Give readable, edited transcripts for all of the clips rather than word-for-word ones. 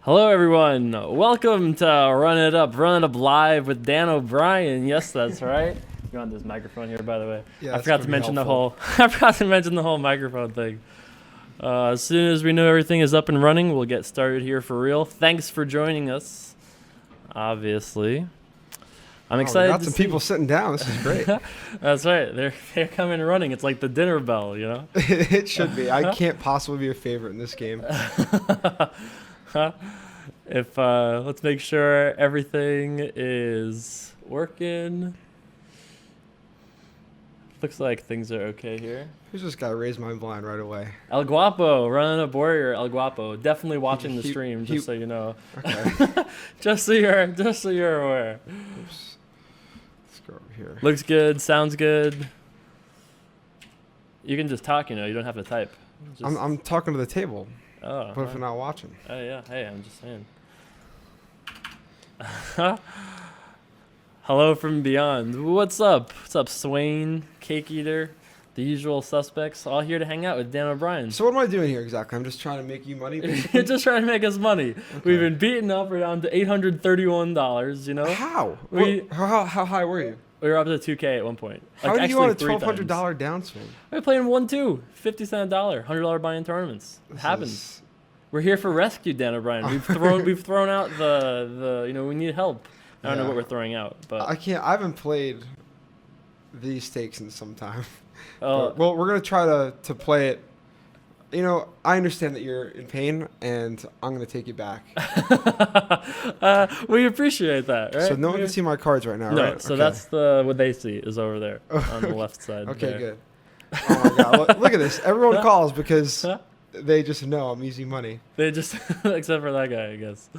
Hello, everyone. Welcome to Run It Up Live with Dan O'Brien. Yes, that's right. You want this microphone here, by the way? Yeah, I forgot to mention the whole. I forgot to mention the whole microphone thing. As soon as we know everything is up and running, we'll get started here for real. Thanks for joining us. Obviously, I'm excited. We got some people sitting down. This is great. That's right. They're coming running. It's like the dinner bell, you know. It should be. I can't possibly be a favorite in this game. If let's make sure everything is working. Looks like things are okay here. Who's just got to raise my blind right away? El Guapo, running up warrior. El Guapo, definitely watching the stream, just so you know. Okay. just so you're aware. Oops. Let's go over here. Looks good. Sounds good. You can just talk. You don't have to type. I'm talking to the table. Oh. What if I'm not watching? Oh yeah. Hey, I'm just saying. Hello from beyond. What's up? What's up, Swain, Cake Eater, the usual suspects, all here to hang out with Dan O'Brien. So what am I doing here exactly? I'm just trying to make you money. You're just trying to make us money. Okay. We've been beaten up. We're down to $831. You know. How? How high were you? We were up to 2K at one point. How did you want a $1,200 downswing? We're playing 1-2, 50 cents a dollar, $100 buy-in tournaments. It happens. We're here for rescue, Dan O'Brien. We've thrown out the we need help. I don't know what we're throwing out, but I haven't played these stakes in some time. Well, we're gonna try to play it. I understand that you're in pain, and I'm gonna take you back. We appreciate that, right? So no one can see my cards right now, no, right? so that's what they see is over there on the left side. Okay, there. good. Oh my God! Look at this. Everyone calls because they just know I'm easy money. They just, except for that guy, I guess.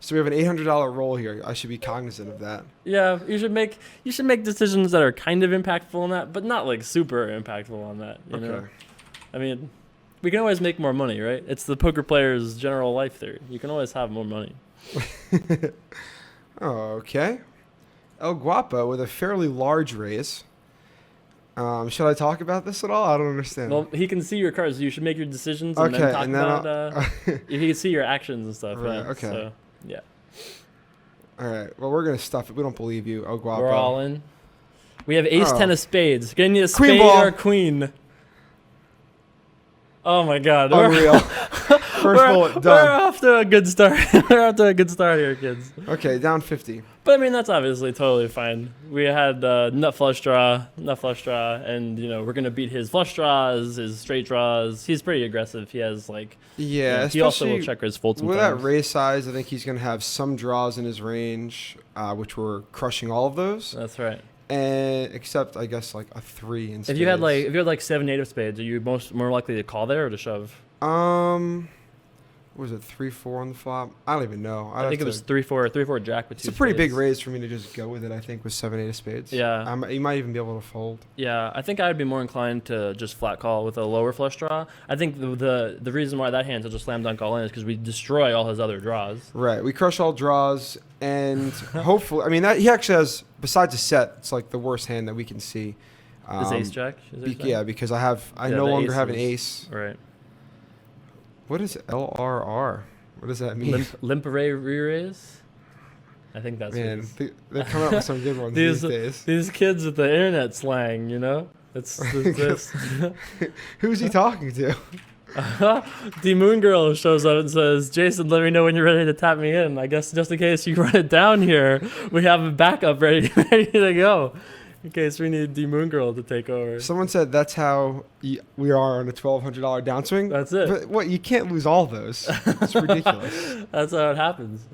So we have an $800 roll here. I should be cognizant of that. Yeah, you should make decisions that are kind of impactful on that, but not like super impactful on that. You know? I mean, we can always make more money, right? It's the poker player's general life theory. You can always have more money. Okay. El Guapo with a fairly large raise. Should I talk about this at all? I don't understand. Well, he can see your cards. So you should make your decisions and then talk about. He can see your actions and stuff. Right. Yeah, Okay. So, yeah. All right. Well, we're gonna stuff it. We don't believe you, El Guapo. We're all in. We have ace 10 of spades. Getting you a Queen spade ball. or a queen. Oh my God. Unreal. First bullet done. We're off to a good start. We're off to a good start here, kids. Okay, down 50. But I mean, that's obviously totally fine. We had nut flush draw, and we're gonna beat his flush draws, his straight draws. He's pretty aggressive. He has he also will check his fold sometimes. With that raise size, I think he's gonna have some draws in his range, which we're crushing all of those. That's right. And except I guess like a 3 in spades. If you had 7-8 of spades, are you more likely to call there or to shove? What was it 3-4 on the flop? I don't even know. I think it was 3-4 jack with 2 It's a pretty spades. big raise for me to just go with it. I think with 7-8 of spades. Yeah. You might even be able to fold. Yeah, I think I'd be more inclined to just flat call with a lower flush draw. I think the reason why that hand's such a slam dunk all in is because we destroy all his other draws. Right. We crush all draws, and hopefully, I mean, he actually has, besides a set, it's like the worst hand that we can see. Is ace jack? Yeah, because I no longer have an ace. Right. What is LRR? What does that mean? Limperay re-raise? I think that's they're coming up with some good ones these days. These kids with the internet slang, It's this. Who's he talking to? The Moon Girl shows up and says, "Jason, let me know when you're ready to tap me in. I guess just in case you run it down here, we have a backup ready to go. In case we need the Moon Girl to take over." Someone said that's how we are on a $1,200 downswing. That's it. But what? You can't lose all those. It's ridiculous. That's how it happens.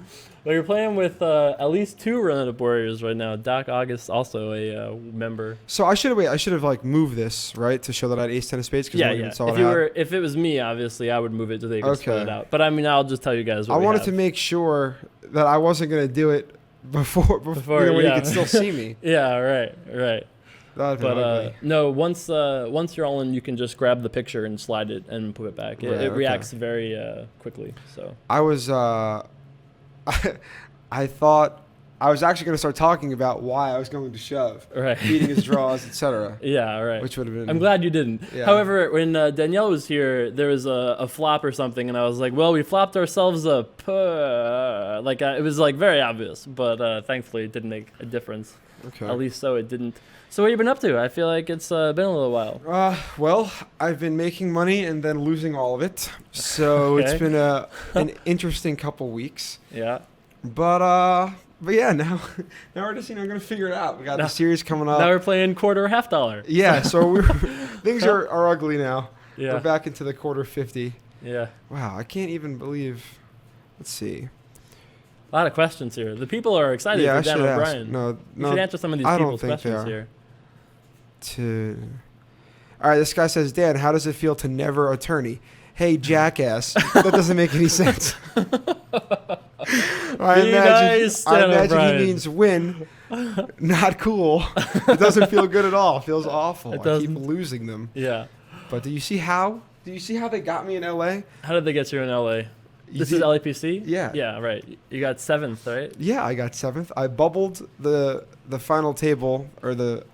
Well, you're playing with at least 2 run-it-up warriors right now. Doc August, also a member. So I should have moved this, right, to show that I had ace 10 of spades. Yeah. If it was me, obviously, I would move it so they could split it out. But I mean, I'll just tell you guys what I wanted to make sure that I wasn't going to do it before when you could still see me. Yeah, right. But no, once you're all in, you can just grab the picture and slide it and put it back. It reacts very quickly. So I was I thought I was actually going to start talking about why I was going to shove, Right. beating his draws, etc. Yeah, right. Which would have been. I'm glad you didn't. Yeah. However, when Danielle was here, there was a flop or something, and I was like, well, we flopped ourselves a it was like very obvious, but thankfully it didn't make a difference. Okay. At least so it didn't. So what have you been up to? I feel like it's been a little while. Well, I've been making money and then losing all of it, so Okay. it's been an interesting couple weeks. Yeah. But yeah, now we're just gonna figure it out. We got Now- the series coming up. Now we're playing quarter or half dollar. Yeah, so things are ugly now. Yeah. We're back into the quarter 50. Yeah. Wow, I can't even believe. Let's see. A lot of questions here. The people are excited Yeah, I for Dan should ask. O'Brien. No, You should no. answer some of these I don't people's think they questions are. here. All right, this guy says, Dan, how does it feel to never attorney? Hey, jackass. That doesn't make any sense. I Be imagine, nice, I Dan imagine O'Brien. he means win, not cool. It doesn't feel good at all. It feels awful. It I keep doesn't. losing them. Yeah. But do you see how? Do you see how they got me in LA? How did they get you in LA? This You is did- LAPC? Yeah. Yeah, right. You got 7th, right? Yeah, I got 7th. I bubbled the final table, or the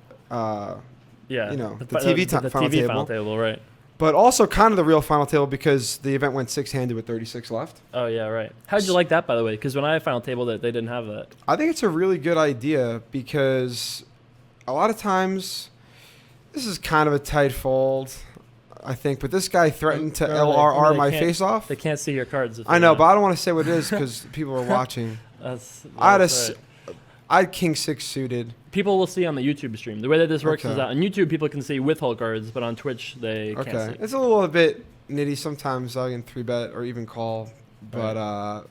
Yeah. You know, the fi- TV the final TV table. final table, right. but also kind of the real final table because the event went 6-handed with 36 left. Oh, yeah, right. How'd you like that, by the way? Because when I final table, they didn't have that. I think it's a really good idea because a lot of times this is kind of a tight fold, I think. But this guy threatened to No, LRR they my can't- face off. They can't see your cards. If I they know, want. but I don't want to say what it is because people are watching. That's I had right. I had king 6 suited. People will see on the YouTube stream. The way that this works is Okay. that on YouTube, people can see with hole cards, but on Twitch, they can't Okay, see. it's a little bit nitty sometimes. I can 3-bet or even call, but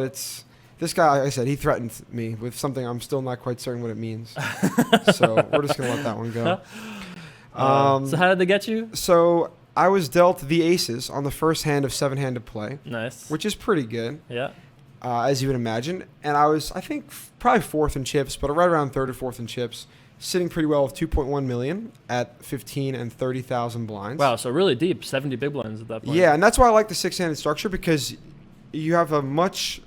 it's this guy. Like I said, he threatened me with something I'm still not quite certain what it means. So we're just gonna let that one go. So how did they get you? So I was dealt the aces on the first hand of 7-handed play, Nice. which is pretty good, Yeah. as you would imagine. And I was, I think, probably 4th in chips, but right around 3rd or 4th in chips, sitting pretty well with 2.1 million at 15 and 30,000 blinds. Wow. So really deep, 70 big blinds at that point. Yeah, and that's why I like the 6-handed structure because you have a much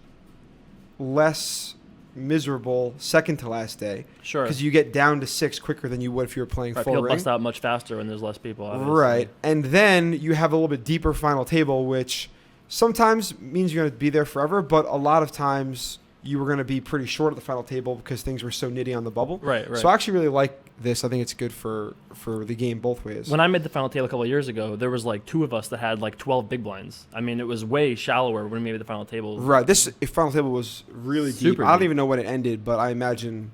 less miserable second to last day Sure. because you get down to 6 quicker than you would if you were playing Right, full people ring. bust out much faster when there's less people. Obviously. Right. And then you have a little bit deeper final table, which sometimes means you're going to be there forever, but a lot of times you were going to be pretty short at the final table because things were so nitty on the bubble. Right. Right. So I actually really like this. I think it's good for the game both ways. When I made the final table a couple of years ago, there was like 2 of us that had like 12 big blinds. I mean, it was way shallower when we made the final table. Right. This final table was really deep. Super I don't deep. even know when it ended, but I imagine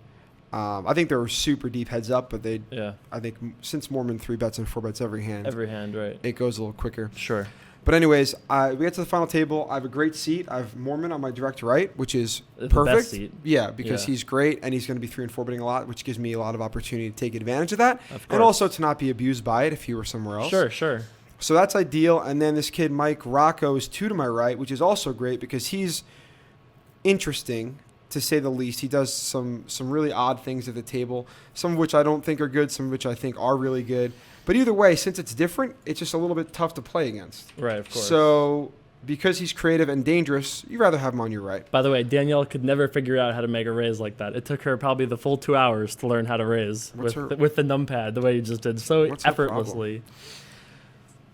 I think there were super deep heads up, but Yeah. I think since Mormon 3-bets and 4-bets every hand, Every hand, right. it goes a little quicker. Sure. But anyways, we get to the final table. I have a great seat. I have Mormon on my direct right, which is The perfect. best seat. Yeah, because Yeah. he's great and he's going to be 3 and 4 betting a lot, which gives me a lot of opportunity to take advantage of that, Of and course. also to not be abused by it if he were somewhere else. Sure, sure. So that's ideal. And then this kid Mike Rocco is 2 to my right, which is also great because he's interesting to say the least. He does some really odd things at the table, some of which I don't think are good, some of which I think are really good. But either way, since it's different, it's just a little bit tough to play against. Right, of course. So because he's creative and dangerous, you'd rather have him on your right. By the way, Danielle could never figure out how to make a raise like that. It took her probably the full 2 hours to learn how to raise What's with the numpad, the way you just did, so What's her effortlessly.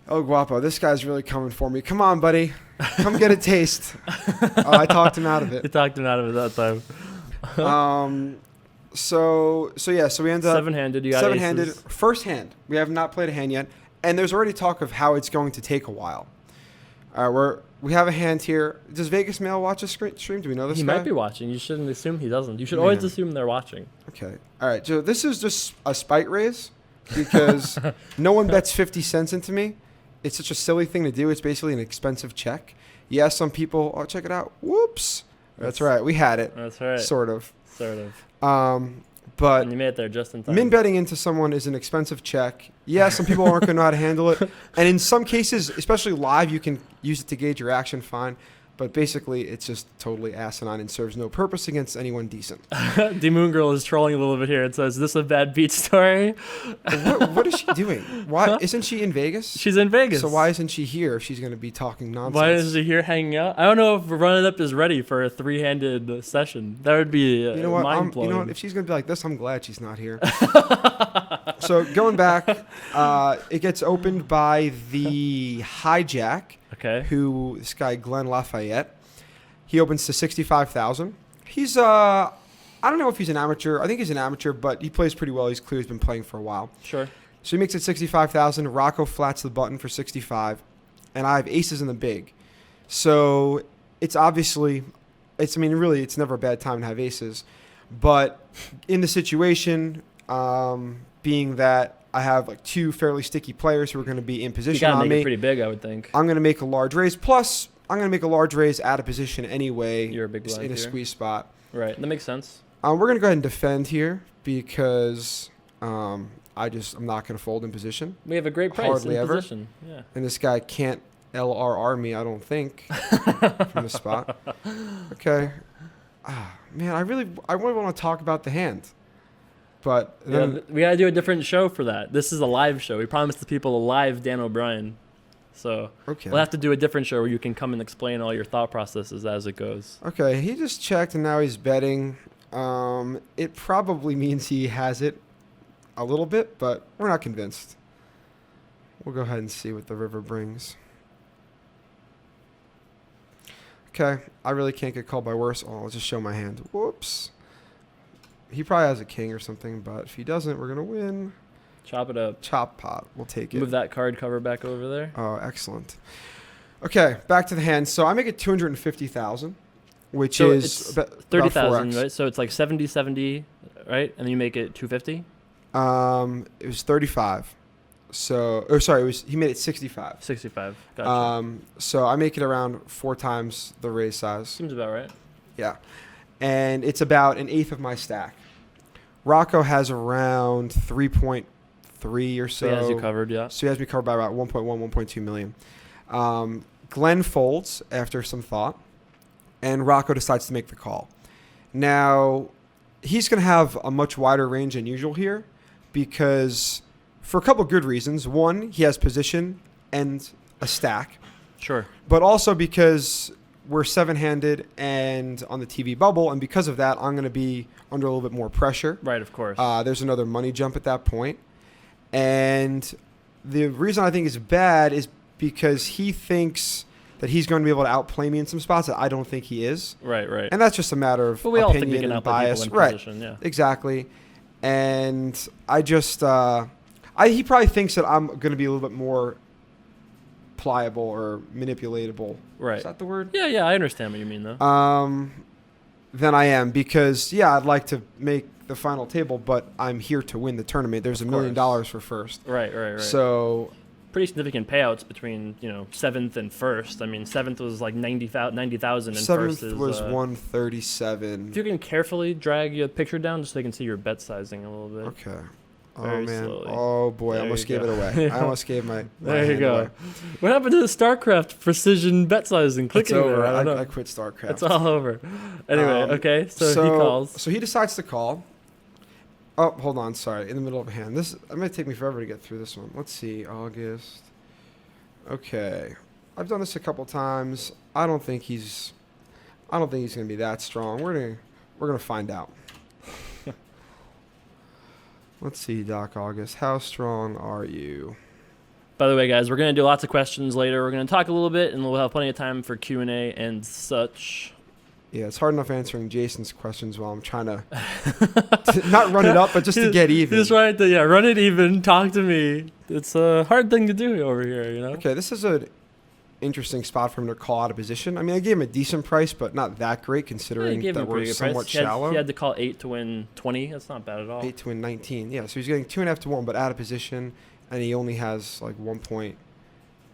Oh, Guapo, this guy's really coming for me. Come on, buddy. Come get a taste. I talked him out of You it. talked him out of it that time. So we end up 7-handed, you got 7-handed. aces. First hand. We have not played a hand yet, and there's already talk of how it's going to take a while. We have a hand here. Does Vegas Mail watch a stream? Do we know this He guy? might be watching. You shouldn't assume he doesn't. You should always Man. assume they're watching. Okay. All right. So this is just a spite raise because no one bets 50 cents into me. It's such a silly thing to do. It's basically an expensive check. Yeah, some people, oh, check it out. Whoops. That's right. We had it. That's right. Sort of. Sort of. But And you made it there just in time. min betting into someone is an expensive check. Yeah, some people aren't going to know how to handle it. And in some cases, especially live, you can use it to gauge your action fine. But basically, it's just totally asinine and serves no purpose against anyone decent. The Moon Girl is trolling a little bit here. It says, "Is this a bad beat story?" What is she doing? Why isn't she in Vegas? She's in Vegas. So why isn't she here if she's going to be talking nonsense? Why is she here hanging out? I don't know if Run It Up is ready for a 3-handed session. That would be You know what? mind blowing. You know what? If she's going to be like this, I'm glad she's not here. So going back, it gets opened by the hijack. Okay. Who this guy Glenn Lafayette? He opens to 65,000. He's I don't know if he's an amateur. I think he's an amateur, but he plays pretty well. He's clear. He's been playing for a while. Sure. So he makes it 65,000. Rocco flats the button for 65, and I have aces in the big. So it's obviously, I mean, really, it's never a bad time to have aces, but in the situation, being that I have like two fairly sticky players who are going to be in position You gotta on make me, it pretty big, I would think. I'm going to make a large raise. Plus, I'm going to make a large raise out of position anyway. You're a big blind in a here. squeeze spot. Right. That makes sense. We're going to go ahead and defend here because I'm not going to fold in position. We have a great price Hardly in ever. position. Yeah. And this guy can't LRR me, I don't think, from the spot. Okay. Man, I really want to talk about the hand. But then, Yeah, we gotta do a different show for that. This is a live show. We promised the people a live Dan O'Brien. So okay. we'll have to do a different show where you can come and explain all your thought processes as it goes. Okay, he just checked and now he's betting. It probably means he has it a little bit, but we're not convinced. We'll go ahead and see what the river brings. Okay, I really can't get called by worse. Oh, I'll just show my hand. Whoops. He probably has a king or something, but if he doesn't, we're going to win. Chop it up. Chop pot. We'll take it. Move that card cover back over there. Oh, excellent. Okay, back to the hand. So I make it 250,000, which So is it's about 30,000, 4x. right? So it's like 70, right? And then you make it 250? It was 35. So, or sorry, he made it 65. 65. Gotcha. So I make it around 4 times the raise size. Seems about right. Yeah. And it's about an eighth of my stack. Rocco has around 3.3 or so. So he has you covered, yeah. So he has me covered by about 1.1, 1.2 million. Glenn folds after some thought, and Rocco decides to make the call. Now, he's going to have a much wider range than usual here because for a couple of good reasons. One, he has position and a stack. Sure. But also because we're 7-handed and on the TV bubble, and because of that, I'm going to be under a little bit more pressure. Right, of course. There's another money jump at that point. And the reason I think it's bad is because he thinks that he's going to be able to outplay me in some spots that I don't think he is. Right. And that's just a matter of But we all think we opinion can and outplay bias. people in Right. position, yeah. Exactly. And I just, he probably thinks that I'm going to be a little bit more pliable or manipulatable. Right. Is that the word? Yeah, I understand what you mean, though. Than I am because, yeah, I'd like to make the final table, but I'm here to win the tournament. There's $1 million for first. Right. So pretty significant payouts between, 7th and 1st. I mean, 7th was like 90,000 and 7th 1st is was 137. If you can carefully drag your picture down just so they can see your bet sizing a little bit. Okay. Oh, Very man. slowly. Oh, boy. I There almost you gave go. it away. I almost gave my There you hand go. away. What happened to the StarCraft precision bet sizing? It's Clicking over. there. I don't know. I quit StarCraft. It's all over. Anyway, okay. So he calls. So he decides to call. Oh, hold on. Sorry. In the middle of a hand. It might take me forever to get through this one. Let's see. August. Okay. I've done this a couple times. I don't think he's going to be that strong. We're going to find out. Let's see, Doc August. How strong are you? By the way, guys, we're going to do lots of questions later. We're going to talk a little bit, and we'll have plenty of time for Q&A and such. Yeah, it's hard enough answering Jason's questions while I'm trying to not run it up, but just to get even. He's right. Run it even. Talk to me. It's a hard thing to do over here, Okay, this is an interesting spot for him to call out of position. I mean, I gave him a decent price, but not that great considering gave him that a pretty we're good somewhat price. shallow. He had to call 8 to win 20. That's not bad at all. 8 to win 19. Yeah, so he's getting 2.5 to 1, but out of position, and he only has like 1 point.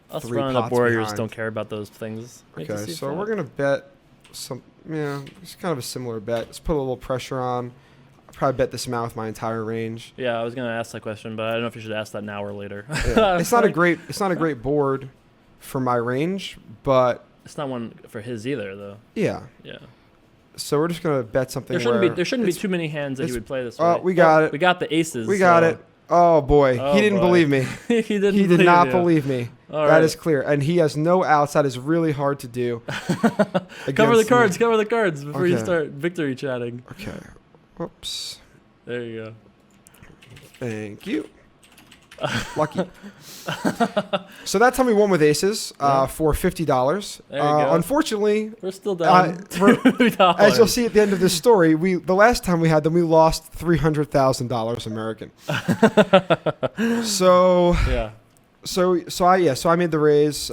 Us 3 running up pots warriors behind. don't care about those things. Hate to Okay, see so that. we're gonna bet some. Yeah, it's kind of a similar bet. Let's put a little pressure on. I'll probably bet this amount with my entire range. Yeah, I was gonna ask that question, but I don't know if you should ask that now or later. Yeah. It's not a great board for my range, but It's not one for his either, though. Yeah. Yeah. So we're just gonna bet something. There shouldn't be too many hands that he would play this way. We got it. We got the aces. We got it. Oh boy, Oh, he didn't boy. believe me. He didn't. He did not believe me. All That right. is clear, and he has no outs. That is really hard to do. Cover the against cards. me. Cover the cards before you Okay. start victory chatting. Okay. Whoops. There you go. Thank you. Lucky. So that's how we won with aces for $50. There you go. Unfortunately, We're still down. $2. as you'll see at the end of this story, the last time we had them, we lost $300,000 American. So Yeah. So I made the raise.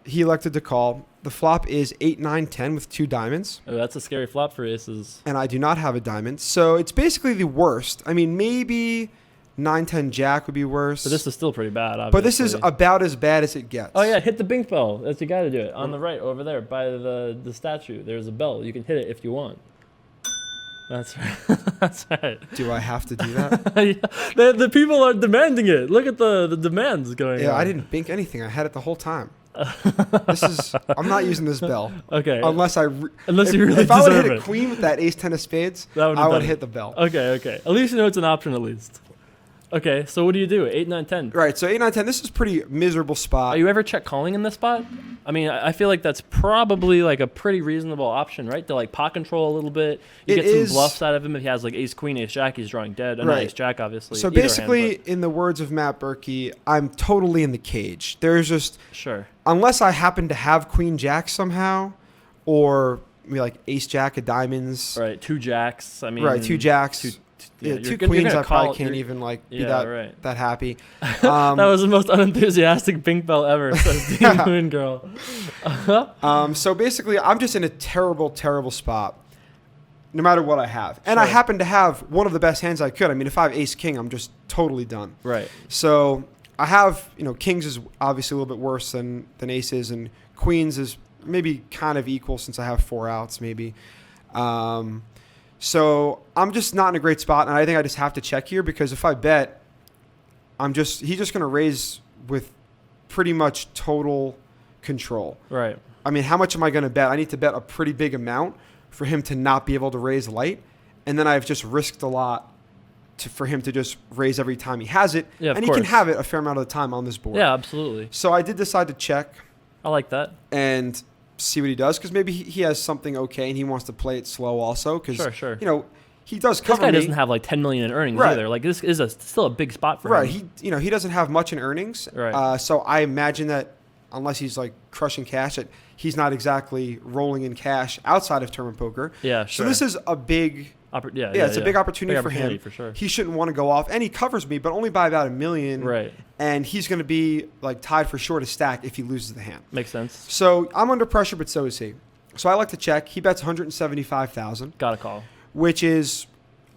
He elected to call. The flop is 8, 9, 10 with 2 diamonds, Oh, that's a scary flop for aces. and I do not have a diamond. So it's basically the worst. I mean, maybe 9, 10 jack would be worse. But this is still pretty bad, obviously. But this is about as bad as it gets. Oh, yeah, hit the bink bell. That's you got to do it. On the right, over there, by the statue. There's a bell. You can hit it if you want. That's right. That's right. Do I have to do that? Yeah. The people are demanding it. Look at the demands going on. Yeah, I didn't bink anything. I had it the whole time. I'm not using this bell. Okay. Unless Unless you really if I would deserve hit a it. queen with that ace 10 of spades, That would've I would done it. hit the bell. Okay. At least you know it's an option at least. Okay, so what do you do? 8, 9, 10. Right, so 8, 9, 10, this is pretty miserable spot. Are you ever check calling in this spot? I mean, I feel like that's probably like a pretty reasonable option, right? To like pot control a little bit. You It get some is- bluffs out of him if he has like ace queen, ace jack, he's drawing dead. Not Right. ace jack, obviously. So Either hand, basically, but in the words of Matt Berkey, I'm totally in the cage. There's just, sure. unless I happen to have queen jack somehow, or maybe like ace jack of diamonds. Right, 2 jacks. I mean, Right, 2 jacks. yeah, Yeah, you're 2 gonna- you're queens, gonna I probably call- can't you're- even like be Yeah, right. that happy. That was the most unenthusiastic pink bell ever, says the Moon Girl. So basically, I'm just in a terrible, terrible spot, no matter what I have. And I Sure. happen to have one of the best hands I could. I mean, if I have ace king, I'm just totally done. Right. So I have, kings is obviously a little bit worse than aces, and queens is maybe kind of equal since I have 4 outs, maybe. So I'm just not in a great spot, and I think I just have to check here because if I bet, he's just going to raise with pretty much total control. Right. I mean, how much am I going to bet? I need to bet a pretty big amount for him to not be able to raise light, and then I've just risked a lot for him to just raise every time he has it, Yeah, of and he can course. have it a fair amount of the time on this board. Yeah, absolutely. So I did decide to check I like that. and see what he does because maybe he has something okay and he wants to play it slow also because Sure. he does This cover guy me. doesn't have like 10 million in earnings Right. either. Like this is still a big spot for Right. him. He doesn't have much in earnings. Right. So I imagine that unless he's like crushing cash, that he's not exactly rolling in cash outside of tournament poker. Yeah, So sure. this is a big, it's a big opportunity for him. for sure. He shouldn't want to go off, and he covers me, but only by about $1 million. Right. And he's going to be like tied for short of stack if he loses the hand. Makes sense. So I'm under pressure, but so is he. So I like to check. He bets 175,000, Got a call. which is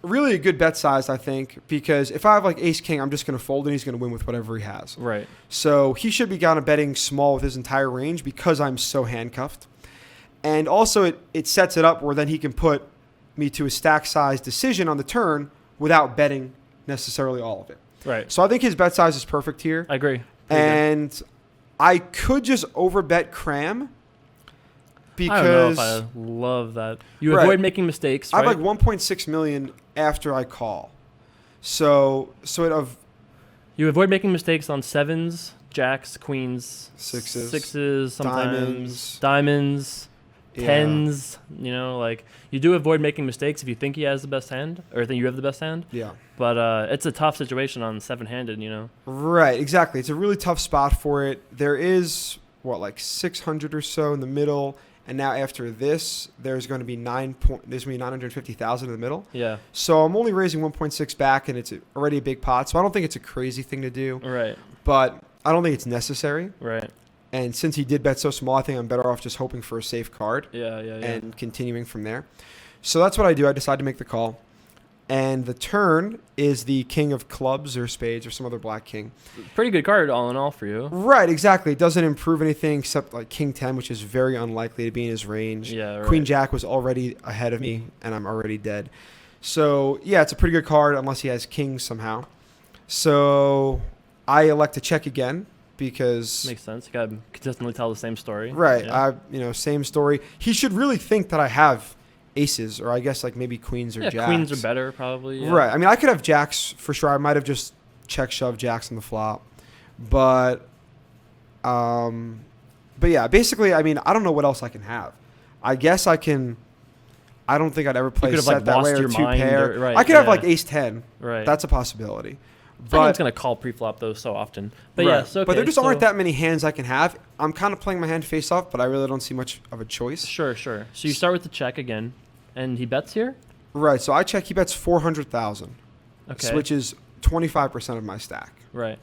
really a good bet size, I think, because if I have like ace king, I'm just going to fold and he's going to win with whatever he has. Right. So he should be kind of betting small with his entire range because I'm so handcuffed. And also it sets it up where then he can put me to a stack size decision on the turn without betting necessarily all of it. Right. So I think his bet size is perfect here. I agree. And I could just overbet cram because I don't know if I love that. You Right. avoid making mistakes, I right? have like 1.6 million after I call. So You avoid making mistakes on sevens, jacks, queens, Sixes, sometimes diamonds. diamonds, Yeah. tens. Like you do avoid making mistakes if you think he has the best hand or think you have the best hand. Yeah. But it's a tough situation on seven-handed. Right, exactly. It's a really tough spot for it. There is like 600 or so in the middle, and now after this, there's going to be 950,000 in the middle. Yeah. So I'm only raising 1.6 back, and it's already a big pot. So I don't think it's a crazy thing to do, Right. but I don't think it's necessary. Right. And since he did bet so small, I think I'm better off just hoping for a safe card Yeah. and continuing from there. So that's what I do. I decide to make the call. And the turn is the king of clubs or spades or some other black king. Pretty good card all in all for you. Right, exactly. It doesn't improve anything except like king 10, which is very unlikely to be in his range. Yeah. Right. Queen jack was already ahead of me, and I'm already dead. So, yeah, it's a pretty good card unless he has kings somehow. So I elect to check again because Makes sense. You gotta consistently tell the same story. right, Yeah. same story. He should really think that I have aces, or I guess like maybe queens or Yeah, jacks. queens are better probably. Yeah. Right. I mean, I could have jacks for sure. I might have just check shove jacks on the flop, but yeah. Basically, I mean, I don't know what else I can have. I guess I can. I don't think I'd ever play could a have, set like, that way lost or your two mind pair. or- right, I could have yeah. like ace 10. Right. That's a possibility. I think But it's gonna call pre-flop though so often. But right. yeah, so okay, but there just aren't that many hands I can have. I'm kind of playing my hand face off, but I really don't see much of a choice. Sure. So you start with the check again, and he bets here. Right. So I check. He bets 400,000, Okay. which is 25% of my stack. Right.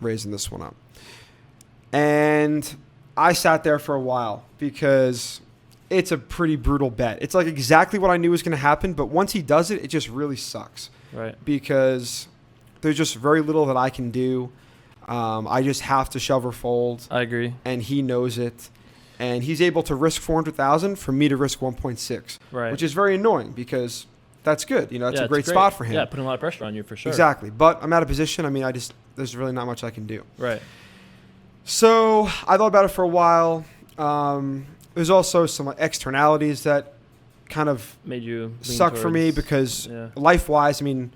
Raising this one up. And I sat there for a while because it's a pretty brutal bet. It's like exactly what I knew was going to happen, but once he does it, it just really sucks Right. because there's just very little that I can do. I just have to shove or fold, I agree. and he knows it. And he's able to risk 400,000 for me to risk 1.6, Right. which is very annoying because that's good. You know, that's Yeah, a it's great spot for him. Yeah, putting a lot of pressure on you for sure. Exactly. But I'm out of position. I mean, there's really not much I can do. Right. So I thought about it for a while. There's also some externalities that kind of Made you lean suck for me towards- because yeah. life-wise, I mean,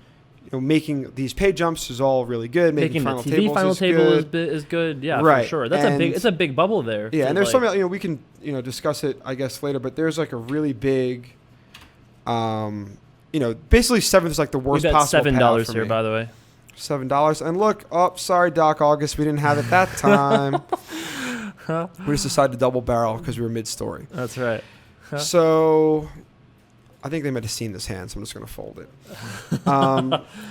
making these pay jumps is all really good. Making the final TV tables final is table good. is good. Yeah, Right. for sure. That's And- it's a big bubble there. Yeah, to, and there's like, something we can discuss it I guess later, but there's like a really big, basically seventh is like the we worst bet possible $7 payout for here, me. by the way. $7. And look, sorry, Doc August, we didn't have it that time. We just decided to double barrel because we were mid-story. That's right. So I think they might have seen this hand, so I'm just going to fold it.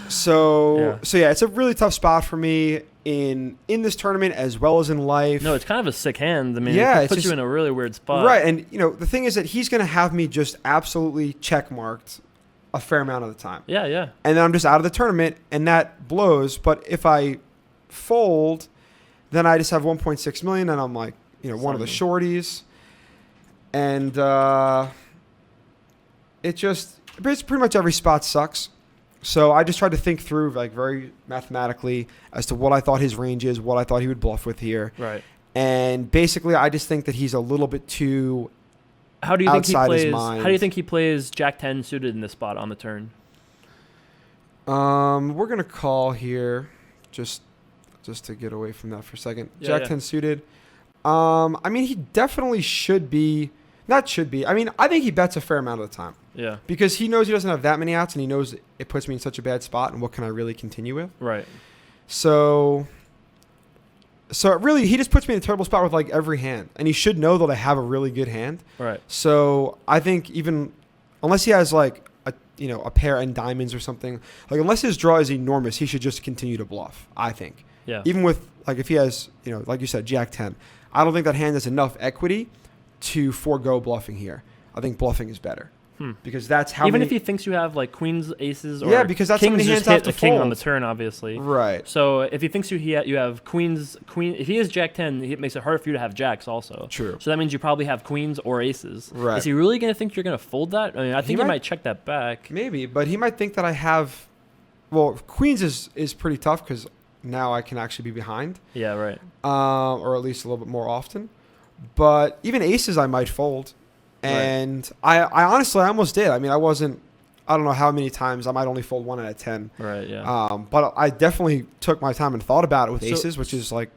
So yeah, it's a really tough spot for me in this tournament as well as in life. No, it's kind of a sick hand. I mean, Yeah, it it's puts you just- in a really weird spot. Right, and the thing is that he's going to have me just absolutely check-marked a fair amount of the time. Yeah, yeah. And then I'm just out of the tournament, and that blows. But if I fold, then I just have 1.6 million, and I'm like, one of the shorties. And it's pretty much every spot sucks. So I just tried to think through like very mathematically as to what I thought his range is, what I thought he would bluff with here. Right. And basically, I just think that he's a little bit too How do you think he outside his plays? mind. How do you think he plays Jack 10 suited in this spot on the turn? We're gonna call here, just to get away from that for a second. Yeah, Jack yeah. 10 suited. I mean, he definitely should be. Not should be. I mean, I think he bets a fair amount of the time Yeah. because he knows he doesn't have that many outs, and he knows it puts me in such a bad spot. And what can I really continue with? Right. So it really, he just puts me in a terrible spot with like every hand, and he should know that I have a really good hand. Right. So I think even unless he has like a pair and diamonds or something, like unless his draw is enormous, he should just continue to bluff. I think. Yeah. Even with like if he has like you said Jack 10, I don't think that hand has enough equity to forego bluffing here. I think bluffing is better because that's how Even many, if he thinks you have like queens, aces, or Yeah, because that's how kings, many just hands I hit have a to king on fold. the turn, obviously. right. So if he thinks you have queens, if he has Jack 10, it makes it harder for you to have jacks also. True. So that means you probably have queens or aces. Right. Is he really going to think you're going to fold that? I mean, I think he might- might check that back. Maybe, but he might think that I have. Well, queens is pretty tough because now I can actually be behind. Yeah, right. Or at least a little bit more often. But even aces I might fold. And I honestly, I almost did. I mean, I don't know how many times I might only fold 1 out of 10. Right, yeah. But I definitely took my time and thought about it with So- aces, which is like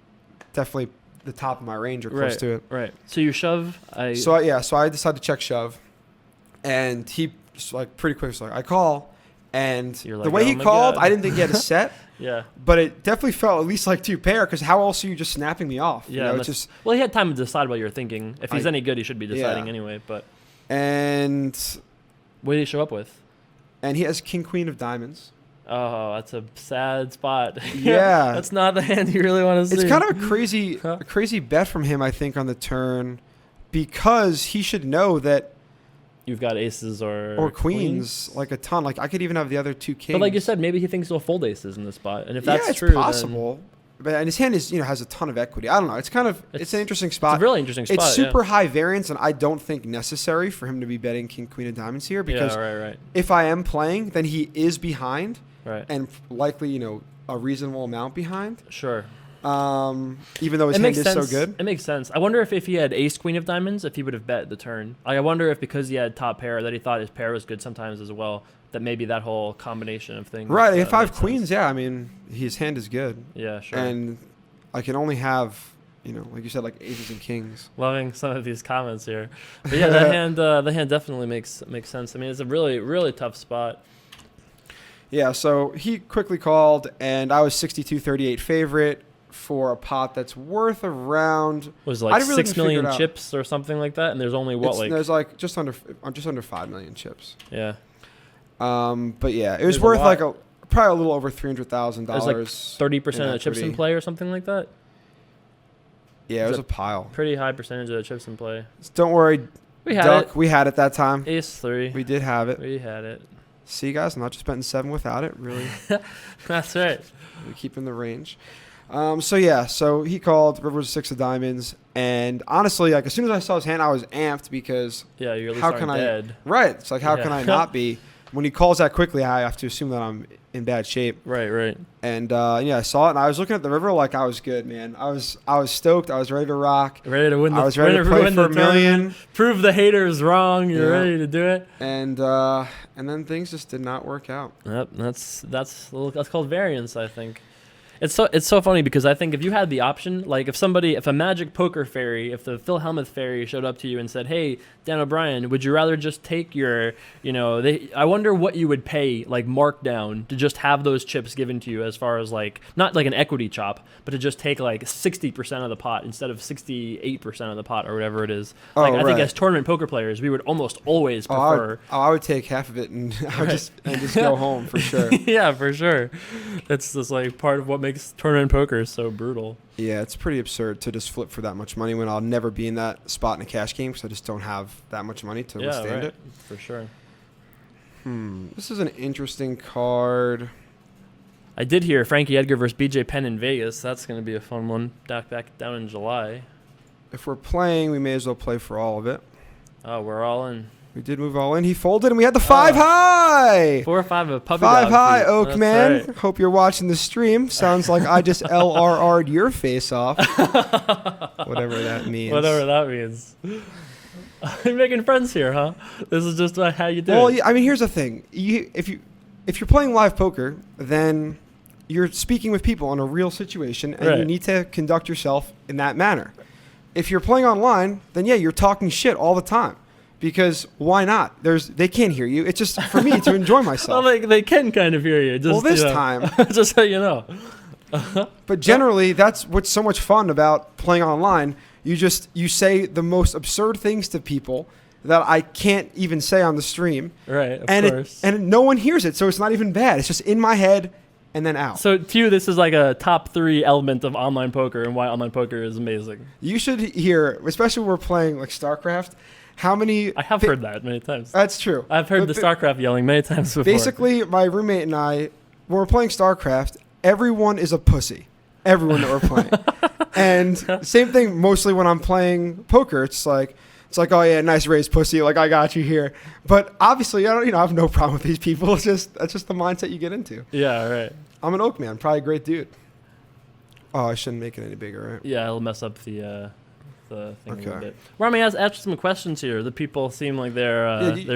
definitely the top of my range or close right, to it. Right. So you shove. So I decided to check shove. And he just like pretty quick was like, I call. And You're the like, way "Oh he my called, God." I didn't think he had a set. Yeah. But it definitely felt at least like 2 pair because how else are you just snapping me off? Yeah. It's just Well, he had time to decide what you're thinking. If he's I- any good, he should be deciding yeah. anyway. But and what did he show up with? he has king queen of diamonds. Oh, that's a sad spot. Yeah. That's not the hand you really want to see. It's kind of a crazy bet from him, I think, on the turn because he should know that You've got aces or queens like a ton. Like I could even have the other 2 kings. But like you said, maybe he thinks he'll fold aces in this spot. And if that's it's true, possible. And his hand is has a ton of equity. I don't know. It's kind of it's an interesting It's spot. a really interesting spot. It's super high variance, and I don't think necessary for him to be betting king queen of diamonds here because right. if I am playing, then he is behind Right. and likely a reasonable amount behind. Sure. Even though his hand It makes is sense. so good. It makes sense. I wonder if he had ace queen of diamonds, if he would have bet the turn. Like, I wonder if because he had top pair that he thought his pair was good sometimes as well. That maybe that whole combination of things. Right. If I have makes queens, sense. yeah. I mean, his hand is good. Yeah, sure. And I can only have, like you said, like aces and kings. Loving some of these comments here. But yeah, the hand definitely makes sense. I mean, it's a really, really tough spot. Yeah, so he quickly called, and I was 62-38 favorite for a pot that's worth around. Was it I like didn't really 6 figure it million out. chips or something like that? And there's only what, There's like just under 5 million chips. Yeah. But yeah, it was There's a worth lot. like probably a little over $300,000. There's like 30% of the chips in play or something like that. Yeah, it was a pile. Pretty high percentage of the chips in play. Don't worry, We had Duck. it. We had it that time. Ace 3. We did have it. We had it. See, guys, I'm not just betting 7 without it. Really, That's right. we keep in the range. So he called. River was 6 of diamonds, and honestly, like as soon as I saw his hand, I was amped because Yeah, you're at least how aren't can dead. right? It's like how Yeah. can I not be? When he calls that quickly, I have to assume that I'm in bad shape. Right. And I saw it, and I was looking at the river like I was good, man. I was stoked. I was ready to rock. Ready to win the I was ready to play win for the $1 million. tournament. Prove the haters wrong. You're Yeah. ready to do it. And then things just did not work out. Yep, that's called variance, I think. It's so funny because I think if you had the option, like if a magic poker fairy, if the Phil Hellmuth fairy showed up to you and said, "Hey, Dan O'Brien, would you rather just take your, I wonder what you would pay like markdown to just have those chips given to you as far as like not like an equity chop, but to just take like 60% of the pot instead of 68% of the pot or whatever it is." Like I think as tournament poker players, we would almost always prefer. I would take half of it and I would just go home for sure. Yeah, for sure. It's just like part of what makes tournament poker so brutal. Yeah, it's pretty absurd to just flip for that much money when I'll never be in that spot in a cash game because I just don't have that much money to withstand it. For sure. This is an interesting card. I did hear Frankie Edgar versus BJ Penn in Vegas. That's going to be a fun one. Back down in July. If we're playing, we may as well play for all of it. Oh, we're all in. We did move all in. He folded, and we had the 5 high. 4 or 5 of puppy 5 dog high, feet. Oak That's man. right. Hope you're watching the stream. Sounds like I just LRR'd your face off. Whatever that means. Whatever that means. You're making friends here, huh? This is just how you do Well, it. yeah, I mean, here's the thing. If you're playing live poker, then you're speaking with people in a real situation, and you Right. need to conduct yourself in that manner. If you're playing online, then yeah, you're talking shit all the time. Because why not? They can't hear you. It's just for me to enjoy myself. Well, they can kind of hear you. Just, Well, this time. just so you know. But generally, that's what's so much fun about playing online. You say the most absurd things to people that I can't even say on the stream. Right, of and course. And no one hears it, so it's not even bad. It's just in my head and then out. So to you, this is like a top 3 element of online poker and why online poker is amazing. You should hear, especially when we're playing like StarCraft, how many... I have heard that many times. That's true. I've heard the StarCraft yelling many times before. Basically, my roommate and I, when we're playing StarCraft, everyone is a pussy. Everyone that we're playing. And same thing mostly when I'm playing poker. It's like, oh yeah, nice raise, pussy. Like, I got you here. But obviously, I have no problem with these people. That's just the mindset you get into. Yeah, right. I'm an Oak man, probably a great dude. Oh, I shouldn't make it any bigger, right? Yeah, it'll mess up the thing a little Okay. bit. Rami has asked some questions here. The people seem like they're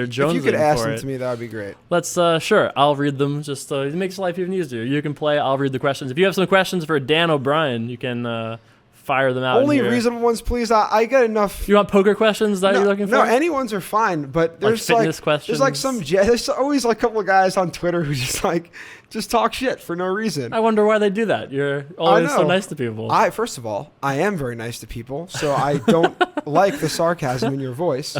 jonesing If you could ask for them it. to me, that would be great. Let's sure. I'll read them. Just it makes life even easier. You can play. I'll read the questions. If you have some questions for Dan O'Brien, you can fire them out. Only here. reasonable ones, please. I get enough. You want poker questions that you're looking for? No, any ones are fine. But there's fitness questions? there's there's always like a couple of guys on Twitter who just talk shit for no reason. I wonder why they do that. You're always so know. nice to people. First of all, I am very nice to people, so I don't like the sarcasm in your voice.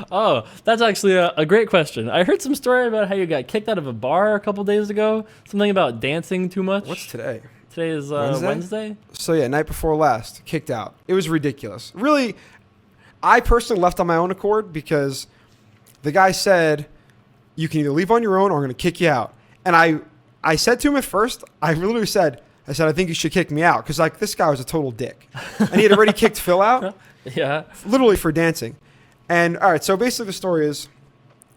Oh, that's actually a great question. I heard some story about how you got kicked out of a bar a couple days ago. Something about dancing too much. What's today? Today is Wednesday. So yeah, night before last, kicked out. It was ridiculous. Really, I personally left on my own accord because the guy said, you can either leave on your own or I'm going to kick you out. And I said to him at first, I said, I think you should kick me out because this guy was a total dick. And he had already kicked Phil out. Yeah. Literally for dancing. And all right, so basically the story is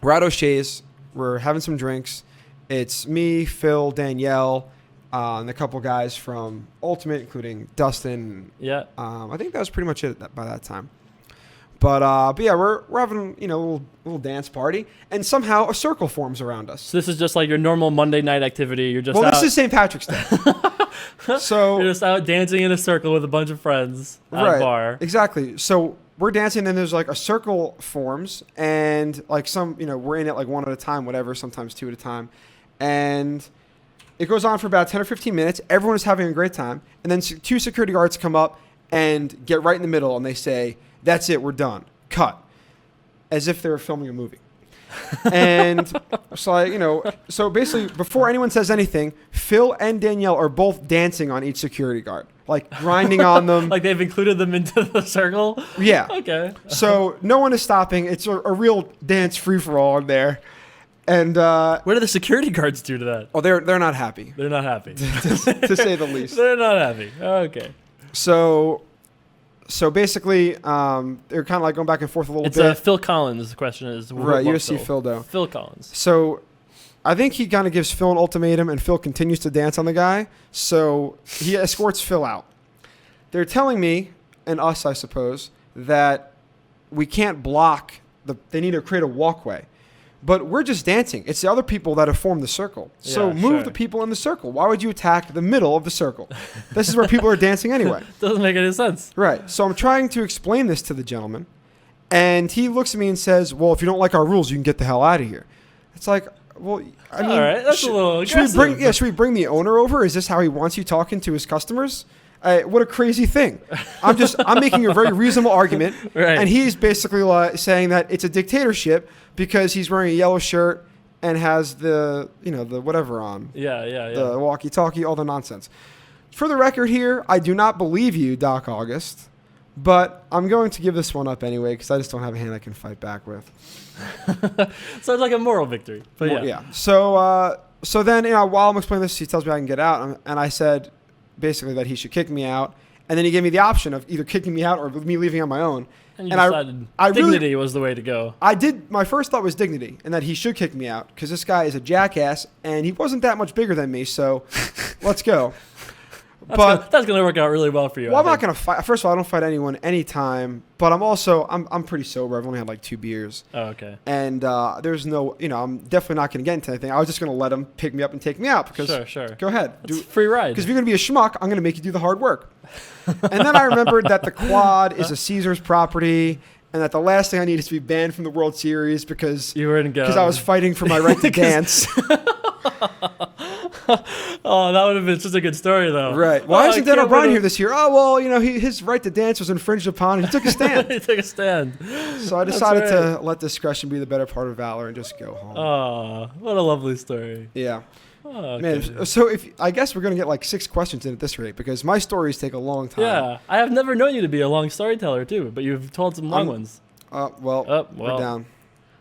we're at O'Shea's, we're having some drinks, It's me, Phil, Danielle, and a couple guys from Ultimate, including Dustin. Yeah. I think that was pretty much it by that time. But yeah, we're having a little dance party, and somehow a circle forms around us. So this is just like your normal Monday night activity. You're just out. This is St. Patrick's Day. So you're just out dancing in a circle with a bunch of friends at a bar. Exactly. So we're dancing, and there's like a circle forms, and like we're in it like one at a time, whatever, sometimes two at a time. And it goes on for about 10 or 15 minutes. Everyone is having a great time. And then two security guards come up and get right in the middle, and they say, "That's it, we're done. Cut." As if they were filming a movie. And so basically before anyone says anything, Phil and Danielle are both dancing on each security guard, like grinding on them. Like they've included them into the circle? Yeah. Okay. So no one is stopping. It's a real dance free-for-all in there. And what do the security guards do to that? Oh, they're not happy. They're not happy. to say the least. They're not happy. Okay. So basically, they're kind of like going back and forth a little bit. It's Phil Collins. The question is, right? USC Phil. Phil Collins. So I think he kind of gives Phil an ultimatum, and Phil continues to dance on the guy. So he escorts Phil out. They're telling me, and us, I suppose, that we can't block they need to create a walkway. But we're just dancing. It's the other people that have formed the circle. So Yeah, move sure. the people in the circle. Why would you attack the middle of the circle? This is where people are dancing anyway. Doesn't make any sense. Right. So I'm trying to explain this to the gentleman. And he looks at me and says, "Well, if you don't like our rules, you can get the hell out of here." It's like, well, I mean, all right, that's a little aggressive. should we bring the owner over? Is this how he wants you talking to his customers? What a crazy thing. I'm making a very reasonable argument. Right. And he's basically saying that it's a dictatorship because he's wearing a yellow shirt and has the whatever on. Yeah. The walkie-talkie, all the nonsense. For the record here, I do not believe you, Doc August, but I'm going to give this one up anyway because I just don't have a hand I can fight back with. Sounds like a moral victory. But yeah. Yeah. So then, while I'm explaining this, he tells me I can get out, and I said basically that he should kick me out, and then he gave me the option of either kicking me out or me leaving on my own. And you decided dignity was the way to go. My first thought was dignity, and that he should kick me out because this guy is a jackass, and he wasn't that much bigger than me, so let's go. That's going to work out really well for you. Well, I'm not going to fight. First of all, I don't fight anyone anytime, but I'm pretty sober. I've only had like 2 beers. Oh, okay. And there's no, I'm definitely not going to get into anything. I was just going to let him pick me up and take me out because Sure. Go ahead. It's free ride. Because if you're going to be a schmuck, I'm going to make you do the hard work. And then I remembered that the quad is a Caesars property, and that the last thing I need is to be banned from the World Series because you wouldn't go. Because I was fighting for my right to dance. Oh, that would have been such a good story, though. Right. Why isn't Dan O'Brien here this year? Oh, well, his right to dance was infringed upon, and he took a stand. He took a stand. So I decided to let discretion be the better part of valor and just go home. Oh, what a lovely story. Yeah. Oh, okay. Man, so I guess we're going to get like 6 questions in at this rate because my stories take a long time. Yeah. I have never known you to be a long storyteller, too, but you've told some long ones. We're down.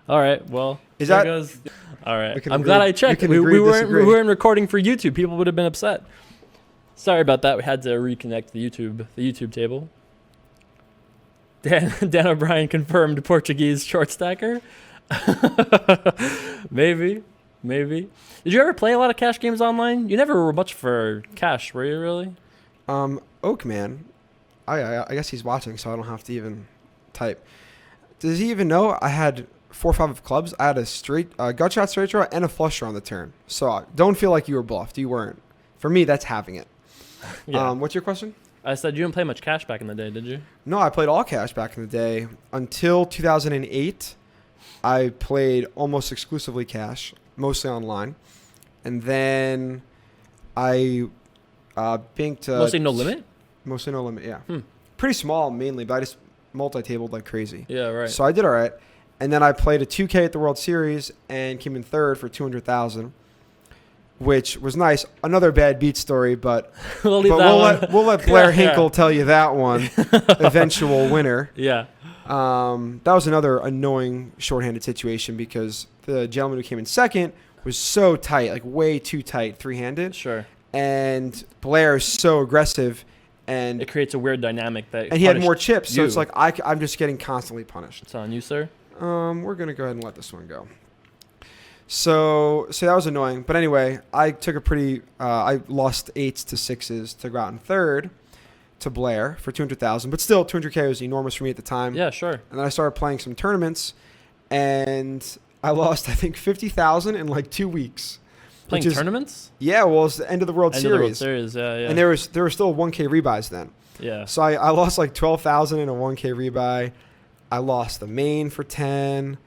All right. Well, goes. All right. I'm glad I checked. We weren't recording for YouTube. People would have been upset. Sorry about that. We had to reconnect the YouTube table. Dan O'Brien confirmed Portuguese short stacker. Maybe. Did you ever play a lot of cash games online? You never were much for cash, were you really? Oakman, I guess he's watching, so I don't have to even type. Does he even know I had 4 or 5 of clubs? I had a straight gut shot, straight draw, and a flush draw on the turn. So don't feel like you were bluffed. You weren't. For me, that's having it. Yeah. What's your question? I said you didn't play much cash back in the day, did you? No, I played all cash back in the day. Until 2008, I played almost exclusively cash, mostly online. And then I banked... mostly no limit? Mostly no limit, yeah. Pretty small, mainly, but I just multi-tabled like crazy. Yeah, right. So I did all right. And then I played a 2K at the World Series and came in third for $200,000, which was nice. Another bad beat story, but we'll let Blair Hinkle tell you that one. Eventual winner. Yeah. That was another annoying shorthanded situation because the gentleman who came in second was so tight, like way too tight, 3-handed. Sure. And Blair is so aggressive. And it creates a weird dynamic and he had more chips, so it's like I'm just getting constantly punished. It's on you, sir. We're gonna go ahead and let this one go. So that was annoying. But anyway, I took a pretty. I lost 8s to 6s to go out in third to Blair for 200,000. But still, 200K was enormous for me at the time. Yeah, sure. And then I started playing some tournaments, and I lost I think 50,000 in like 2 weeks. Playing tournaments? Yeah, well, it's the end of the World Series. End of the World Series, yeah. And there were still 1K rebuys then. Yeah. So I lost like 12,000 in a 1K rebuy. I lost the main for 10.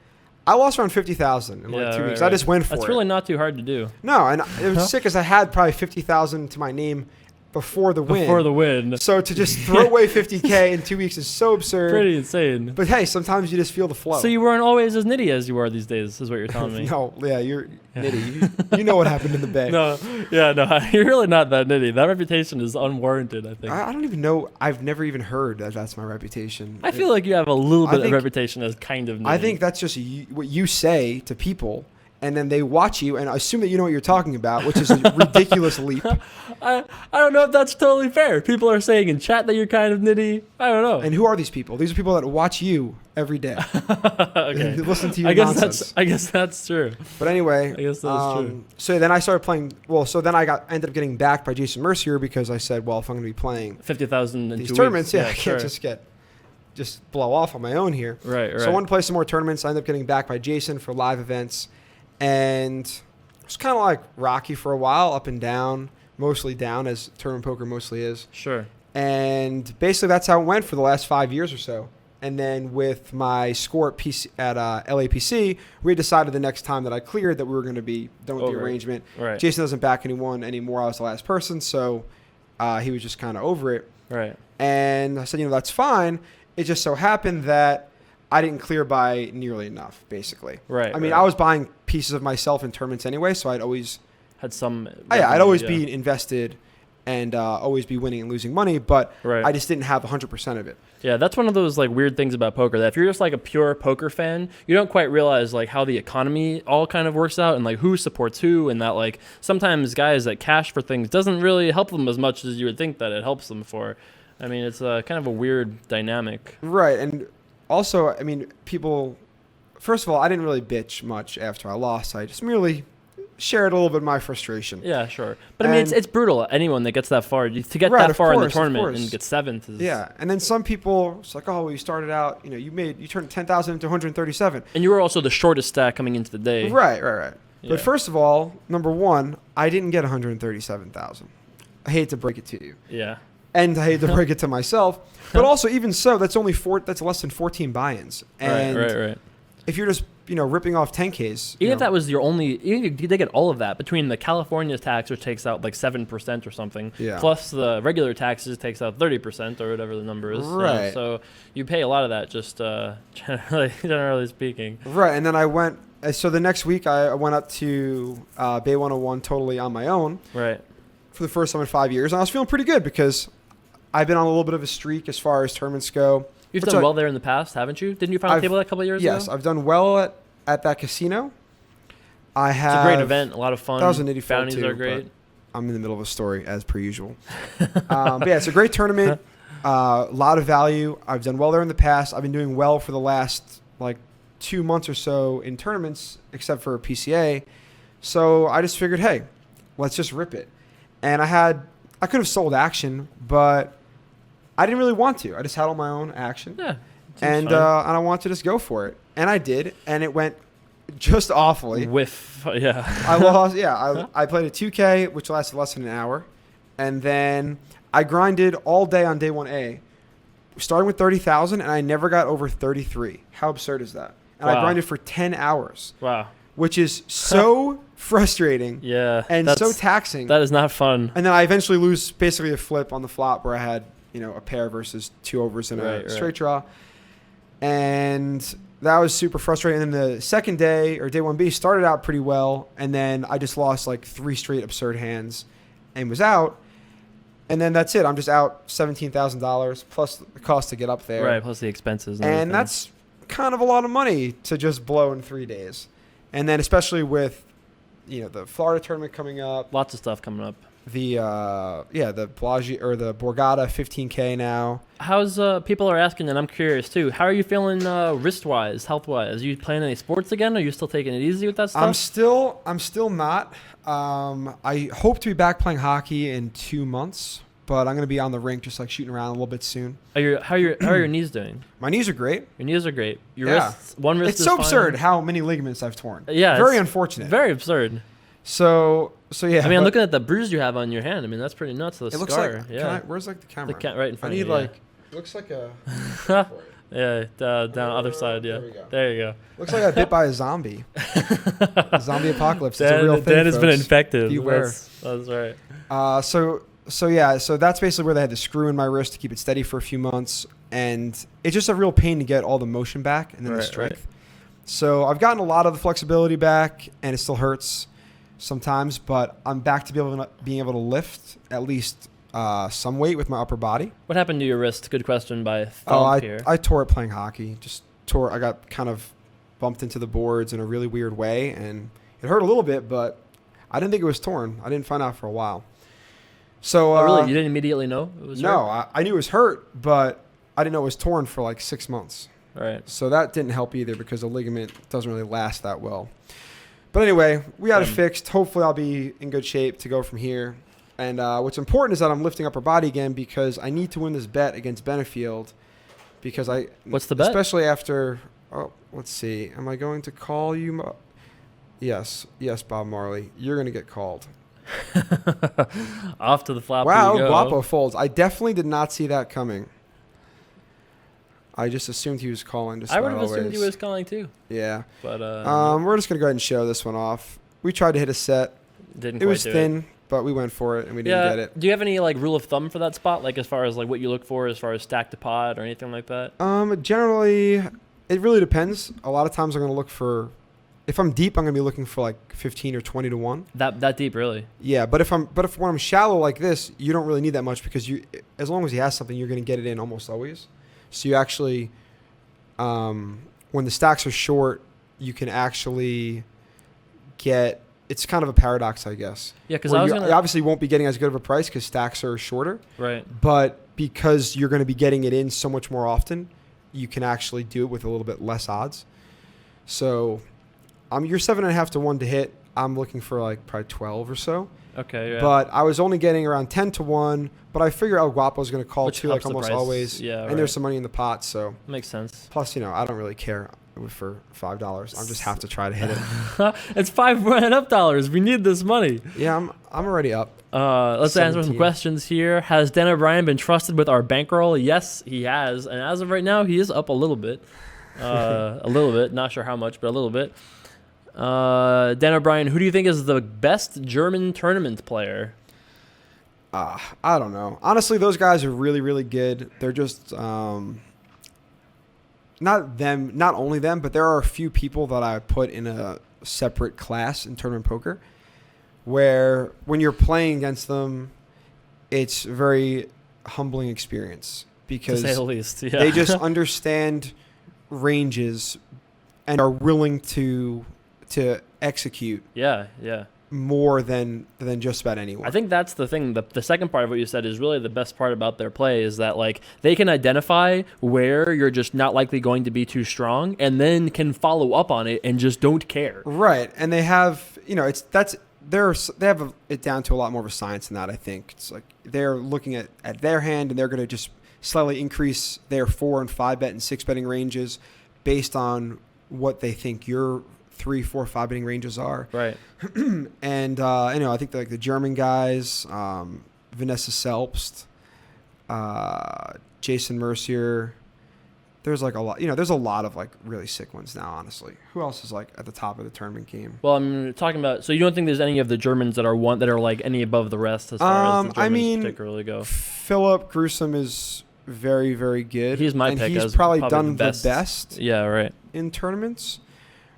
I lost around 50,000 in like 2 weeks. Right. I just went for it. That's really not too hard to do. No, and it was sick because I had probably 50,000 to my name before the win. Before the win. So to just throw away 50K in 2 weeks is so absurd. Pretty insane. But hey, sometimes you just feel the flow. So you weren't always as nitty as you are these days, is what you're telling me. No, yeah, you're nitty. You know what happened in the Bay. No, you're really not that nitty. That reputation is unwarranted, I think. I don't even know. I've never even heard that that's my reputation. I feel like you have a little bit of reputation as kind of nitty. I think that's just what you say to people, and then they watch you and assume that you know what you're talking about, which is a ridiculous leap. I don't know if that's totally fair. People are saying in chat that you're kind of nitty. I don't know. And who are these people? These are people that watch you every day. Okay. Listen to your nonsense. I guess that's true. But anyway, I guess that's true. So then I started playing. Well, so then ended up getting backed by Jason Mercier because I said, well, if I'm going to be playing 50,000 in these 2 tournaments, weeks, I can't just blow off on my own here. Right. So I wanted to play some more tournaments. I ended up getting backed by Jason for live events, and it was kind of like rocky for a while, up and down. Mostly down, as tournament poker mostly is. Sure. And basically that's how it went for the last 5 years or so. And then with my score at LAPC, we decided the next time that I cleared that we were going to be done with the arrangement. Right. Jason doesn't back anyone anymore. I was the last person, so he was just kind of over it. Right. And I said, that's fine. It just so happened that I didn't clear by nearly enough, basically. Right. I mean, I was buying pieces of myself in tournaments anyway, so I'd always... had some... I'd always be invested and always be winning and losing money, but I just didn't have 100% of it. Yeah, that's one of those like weird things about poker, that if you're just like a pure poker fan, you don't quite realize like how the economy all kind of works out and like who supports who, and that like sometimes guys that cash for things doesn't really help them as much as you would think that it helps them for. I mean, it's kind of a weird dynamic. Right, and also, I mean, people... First of all, I didn't really bitch much after I lost. I just merely... shared a little bit of my frustration. Yeah, sure. But I mean, it's brutal. Anyone that gets that far, to get that far in the tournament and get seventh is... Yeah, and then some people, it's like, oh, well, you started out, you turned 10,000 into 137. And you were also the shortest stack coming into the day. Right. Yeah. But first of all, number one, I didn't get 137,000. I hate to break it to you. Yeah. And I hate to break it to myself. But also, even so, that's less than 14 buy-ins. And right. If you're just ripping off 10Ks. Even if that was your only, even if they get all of that between the California tax, which takes out like 7% or something, plus the regular taxes takes out 30% or whatever the number is. Right. So you pay a lot of that, just generally speaking. Right. And then I went. So the next week I went up to Bay 101 totally on my own. Right. For the first time in 5 years, and I was feeling pretty good because I've been on a little bit of a streak as far as tournaments go. You've done well there in the past, haven't you? Didn't you final table that a couple of years ago? Yes, I've done well at that casino. It's a great event, a lot of fun. That was an 84 bounties too, are great. I'm in the middle of a story as per usual. But yeah, it's a great tournament. A lot of value. I've done well there in the past. I've been doing well for the last 2 months or so in tournaments, except for PCA. So I just figured, hey, let's just rip it. And I could have sold action, but I didn't really want to. I just had all my own action. Yeah. And I wanted to just go for it. And I did, and it went just awfully. I lost, I played a 2K, which lasted less than an hour. And then I grinded all day on day 1A, starting with 30,000, and I never got over 33. How absurd is that? And I grinded for 10 hours. Wow. Which is so frustrating. Yeah. And so taxing. That is not fun. And then I eventually lose basically a flip on the flop where I had, a pair versus 2 overs in a straight draw. And that was super frustrating. And then the second day, or day 1B, started out pretty well. And then I just lost 3 straight absurd hands and was out. And then that's it. I'm just out $17,000 plus the cost to get up there. Right, plus the expenses. And that's kind of a lot of money to just blow in 3 days. And then especially with, the Florida tournament coming up. Lots of stuff coming up. the Blasi or the Borgata 15K now. How's people are asking, and I'm curious too. How are you feeling wrist wise, health wise? Are you playing any sports again? Or are you still taking it easy with that stuff? I'm still not. I hope to be back playing hockey in 2 months, but I'm gonna be on the rink just like shooting around a little bit soon. How are your knees doing? My knees are great. Your knees are great. Your Yeah. wrists, one wrist. It's is so fine. absurd how many ligaments I've torn. Yeah, very it's unfortunate. Very absurd. So yeah. I mean, I'm looking at the bruise you have on your hand. I mean, that's pretty nuts. The It scar. looks like. Yeah. Where's like the camera? Right in front I need of you. like. It looks like a. Yeah, down other side. Yeah. There we go. There you go. Looks like I got bit by a zombie. Zombie apocalypse. It's a real thing. Dan has been folks. infected. Beware. That's right. So that's basically where they had the screw in my wrist to keep it steady for a few months, and it's just a real pain to get all the motion back and then the strength. Right. So I've gotten a lot of the flexibility back, and it still hurts sometimes, but I'm back to being able to lift at least some weight with my upper body. What happened to your wrist? Good question by Thump here. I tore it playing hockey. I got kind of bumped into the boards in a really weird way, and it hurt a little bit, but I didn't think it was torn. I didn't find out for a while. So oh, really? You didn't immediately know it was no, hurt? I knew it was hurt, but I didn't know it was torn for like 6 months. Right. So that didn't help either because the ligament doesn't really last that well. But anyway, we got it fixed. Hopefully I'll be in good shape to go from here. And what's important is that I'm lifting upper body again because I need to win this bet against Benefield. Because What's the bet? Especially after, let's see. Am I going to call you? Yes, Bob Marley. You're going to get called. Off to the flop. Wow, you go. Guapo folds. I definitely did not see that coming. I just assumed he was calling. I would have assumed he was calling too. Yeah. But we're just gonna go ahead and show this one off. We tried to hit a set. Didn't It quite was do thin, but we went for it and we didn't get it. Do you have any like rule of thumb for that spot? Like as far as like what you look for as far as stack to pod or anything like that? Generally, it really depends. A lot of times I'm gonna look for. If I'm deep, I'm gonna be looking for like 15 or 20 to 1. That deep, really? Yeah, but when I'm shallow like this, you don't really need that much because as long as he has something, you're gonna get it in almost always. So you actually, when the stacks are short, you can actually get. It's kind of a paradox, I guess. Yeah, because you obviously won't be getting as good of a price because stacks are shorter. Right. But because you're going to be getting it in so much more often, you can actually do it with a little bit less odds. So. You're 7.5 to 1 to hit. I'm looking for like probably 12 or so. Okay, yeah. But I was only getting around 10 to 1. But I figure El Guapo's going to call Which too, helps like the almost price. always. Yeah, and right. there's some money in the pot, so. Makes sense. Plus, I don't really care for $5. I just have to try to hit it. It's $5 We need this money. Yeah, I'm already up. Let's answer 17. some questions here. Has Dan O'Brien been trusted with our bankroll? Yes, he has. And as of right now, he is up a little bit. A little bit. Not sure how much, but a little bit. Dan O'Brien, who do you think is the best German tournament player? I don't know. Honestly, those guys are really, really good. They're just not only them, but there are a few people that I put in a separate class in tournament poker where when you're playing against them, it's a very humbling experience because to say the least, yeah. they just understand ranges and are willing to execute more than just about anyone. I think that's the thing. The second part of what you said is really the best part about their play is that like they can identify where you're just not likely going to be too strong and then can follow up on it and just don't care. Right. And they have, they have it down to a lot more of a science than that, I think. It's like they're looking at their hand and they're going to just slightly increase their 4 and 5 bet and 6 betting ranges based on what they think your 3, 4, 5 betting ranges are. Right. And I think the German guys, Vanessa Selbst, Jason Mercier. There's like a lot. There's a lot of like really sick ones now. Honestly, who else is like at the top of the tournament game? Well, I'm talking about. So you don't think there's any of the Germans that are like any above the rest as far as the Germans particularly go? Philip Grusom is very, very good. He's my pick. He's probably done the best. Yeah, right. In tournaments.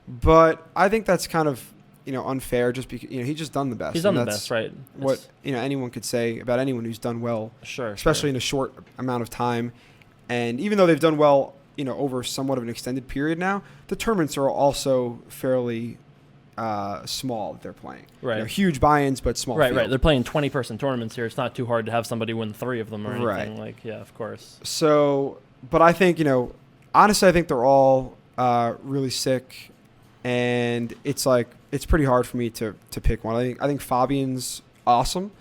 But I think that's kind of, unfair just because, he's just done the best. He's done the best, right. What, anyone could say about anyone who's done well. Sure. Especially in a short amount of time. And even though they've done well, over somewhat of an extended period now, the tournaments are also fairly small that they're playing. Right. Huge buy-ins, but small. Right, field. right. They're playing 20-person tournaments here. It's not too hard to have somebody win 3 of them or anything. Right. Like, yeah, of course. So, but I think, honestly, I think they're all really sick, and it's pretty hard for me to pick one. I think Fabian's awesome,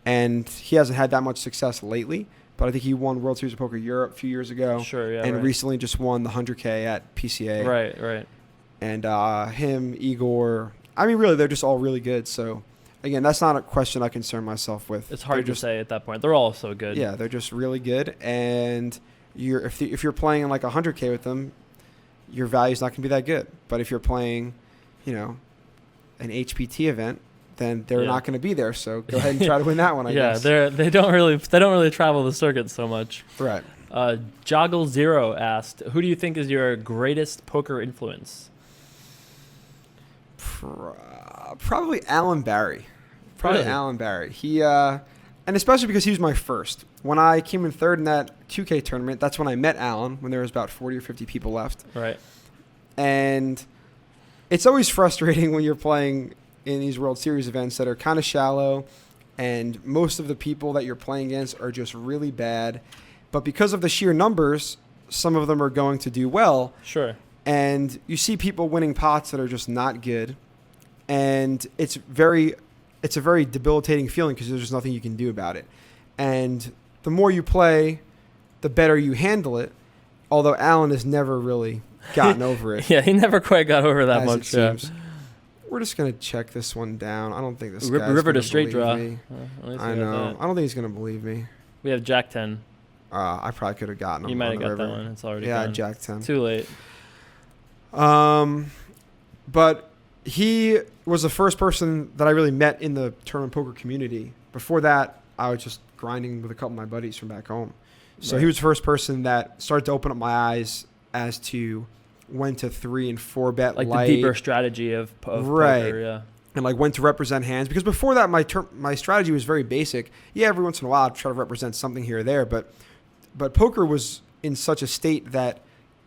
and he hasn't had that much success lately, but I think he won World Series of Poker Europe a few years ago. Sure, yeah. And recently just won the 100K at PCA. Right, right. And him, Igor, I mean, really, they're just all really good. So, again, that's not a question I concern myself with. It's hard to say at that point. They're all so good. Yeah, they're just really good. And if you're playing in like 100K with them, your value's not going to be that good. But if you're playing, an HPT event, then they're not going to be there. So go ahead and try to win that one, I guess. Yeah, they don't really travel the circuit so much. Right. Joggle Zero asked, who do you think is your greatest poker influence? Probably Alan Barry. Really? Alan Barry. He and especially because he was my first. When I came in third in that 2K tournament, that's when I met Alan, when there was about 40 or 50 people left. Right. And it's always frustrating when you're playing in these World Series events that are kind of shallow, and most of the people that you're playing against are just really bad. But because of the sheer numbers, some of them are going to do well. Sure. And you see people winning pots that are just not good. And it's a very debilitating feeling because there's just nothing you can do about it. And the more you play, the better you handle it. Although Alan has never really gotten over it. Yeah, he never quite got over that much. Yeah. We're just going to check this one down. I don't think this guy's River gonna to straight draw. me. I know. I don't think he's going to believe me. We have Jack 10. I probably could have gotten him. You might have got river. that one. It's already gone. gone. Jack 10. Too late. But he was the first person that I really met in the tournament poker community. Before that, I was just grinding with a couple of my buddies from back home. So Right. he was the first person that started to open up my eyes as to when to 3 and 4 bet Like light. the deeper strategy of Right. poker, yeah. And like when to represent hands, because before that my strategy was very basic. Yeah, every once in a while I'd try to represent something here or there, but poker was in such a state that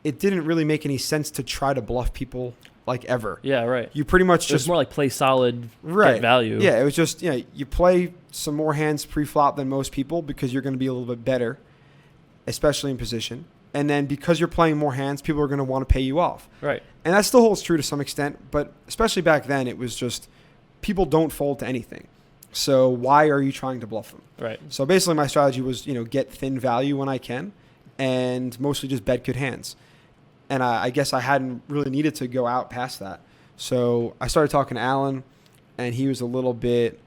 it didn't really make any sense to try to bluff people like ever. Yeah, right. You pretty much It's just more like play solid, right. get value. Yeah, it was just you play some more hands pre-flop than most people because you're going to be a little bit better, especially in position. And then because you're playing more hands, people are going to want to pay you off. Right. And that still holds true to some extent, but especially back then, it was just people don't fold to anything. So why are you trying to bluff them? Right. So basically my strategy was, get thin value when I can and mostly just bet good hands. And I guess I hadn't really needed to go out past that. So I started talking to Alan, and he was a little bit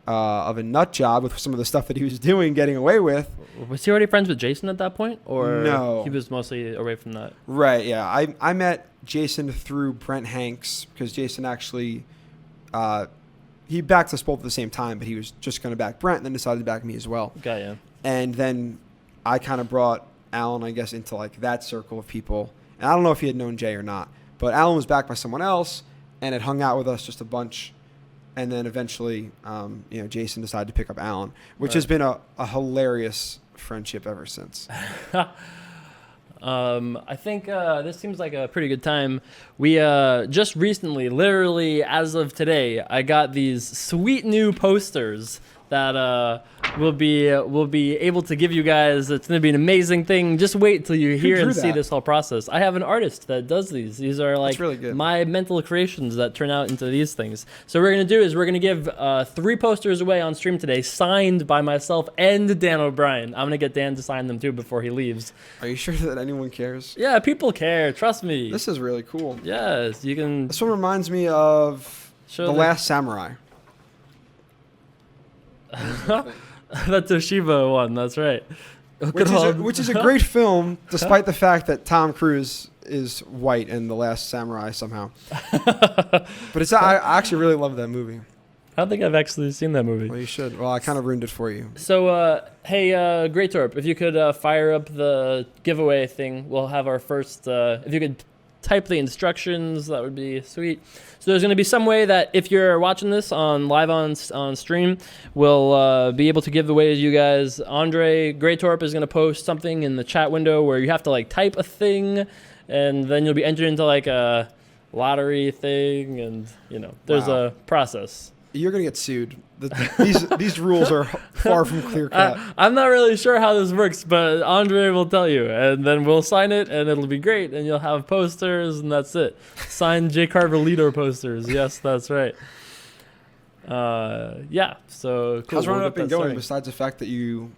of a nut job with some of the stuff that he was doing, getting away with. Was he already friends with Jason at that point? Or No. he was mostly away from that? Right, yeah. I met Jason through Brent Hanks because Jason actually he backed us both at the same time, but he was just going to back Brent and then decided to back me as well. Got ya. And then I kind of brought Alan, I guess, into like that circle of people. And I don't know if he had known Jay or not, but Alan was backed by someone else and had hung out with us just a bunch. And then eventually, Jason decided to pick up Alan, which has been a hilarious friendship ever since. I think this seems like a pretty good time. We just recently, literally as of today, I got these sweet new posters that we'll be able to give you guys. It's going to be an amazing thing. Just wait till you hear and see this whole process. I have an artist that does these. These are like really good. My mental creations that turn out into these things. So what we're going to do is we're going to give 3 posters away on stream today, signed by myself and Dan O'Brien. I'm going to get Dan to sign them too before he leaves. Are you sure that anyone cares? Yeah, people care. Trust me. This is really cool. Yes, you can. This one reminds me of The Last Samurai. The Toshiba one, that's right. Which is a great film, despite the fact that Tom Cruise is white in The Last Samurai somehow. But I actually really love that movie. I don't think I've actually seen that movie. Well, you should. Well, I kind of ruined it for you. So, hey, Great Torp, if you could fire up the giveaway thing, we'll have our first. If you could type the instructions, that would be sweet. So there's going to be some way that if you're watching this live on stream, we'll be able to give away to you guys. Andre Greytorp is going to post something in the chat window where you have to like type a thing, and then you'll be entered into like a lottery thing, and there's Wow. a process. You're gonna get sued. These rules are far from clear cut. I'm not really sure how this works, but Andre will tell you, and then we'll sign it, and it'll be great, and you'll have posters, and that's it. Signed J. Carvalito posters. Yes, that's right. Yeah. So cool. How's We'll running get up been that going? started. Besides the fact that you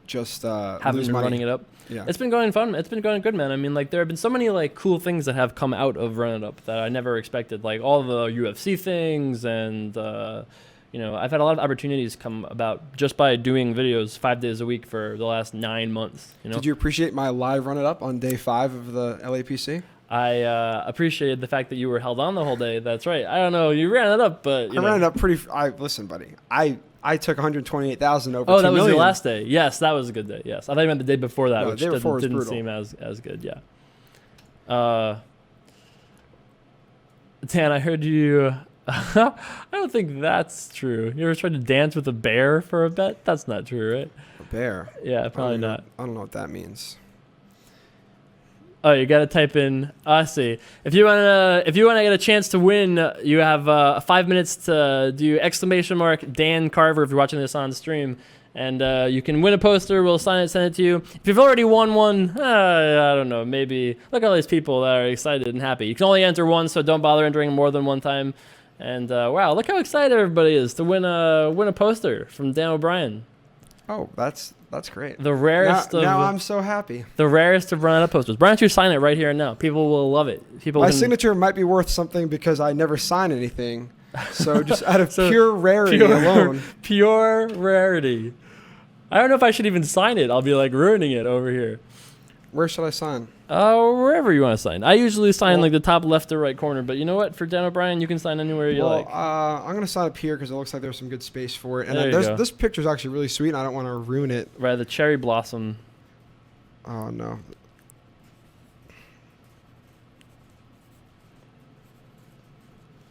just Haven't lose been money. running it up. Yeah. It's been going fun. It's been going good, man. I mean, like, there have been so many like cool things that have come out of Run It Up that I never expected. Like all the UFC things, and I've had a lot of opportunities come about just by doing videos 5 days a week for the last 9 months. Did you appreciate my live Run It Up on day 5 of the LAPC? I appreciated the fact that you were held on the whole day. That's right. I don't know. You ran it up, but I ran it up pretty. Listen, buddy. I took 128,000 over. Oh, 2 that was million. your last day. Yes, that was a good day. Yes, I thought you meant the day before that, No, which the day before was didn't brutal. seem as good. Yeah. Dan, I heard you. I don't think that's true. You ever tried to dance with a bear for a bet? That's not true, right? A bear. Yeah, probably not. I don't know what that means. Oh, you gotta type in. I see. If you wanna get a chance to win, you have 5 minutes to do ! Dan Carver if you're watching this on stream, and you can win a poster. We'll sign it, send it to you. If you've already won one, I don't know. Maybe look at all these people that are excited and happy. You can only enter one, so don't bother entering more than one time. And wow, look how excited everybody is to win a poster from Dan O'Brien. Oh, that's great. The rarest now I'm so happy. The rarest of Run It Up posters. Why don't you sign it right here and now? People will love it. My signature might be worth something because I never sign anything. So just out of So pure rarity alone. Pure rarity. I don't know if I should even sign it. I'll be like ruining it over here. Where should I sign? Wherever you want to sign. I usually sign like the top left or right corner, but you know what? For Dan O'Brien, you can sign anywhere you like. I'm gonna sign up here because it looks like there's some good space for it. And There you go. this picture's actually really sweet, and I don't want to ruin it. Right, the cherry blossom. Oh no.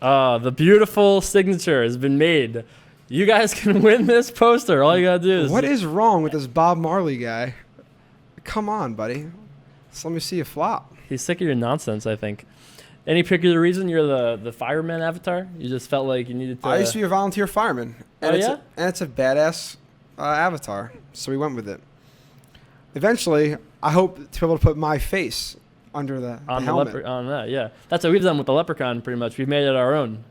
The beautiful signature has been made. You guys can win this poster. All you gotta do is. What is wrong with this Bob Marley guy? Come on, buddy. Just let me see you flop. He's sick of your nonsense, I think. Any particular reason you're the fireman avatar? You just felt like you needed to. I used to be a volunteer fireman. Oh, yeah? It's a badass avatar, so we went with it. Eventually, I hope to be able to put my face under the helmet. On that, yeah. That's what we've done with the leprechaun. Pretty much, we've made it our own.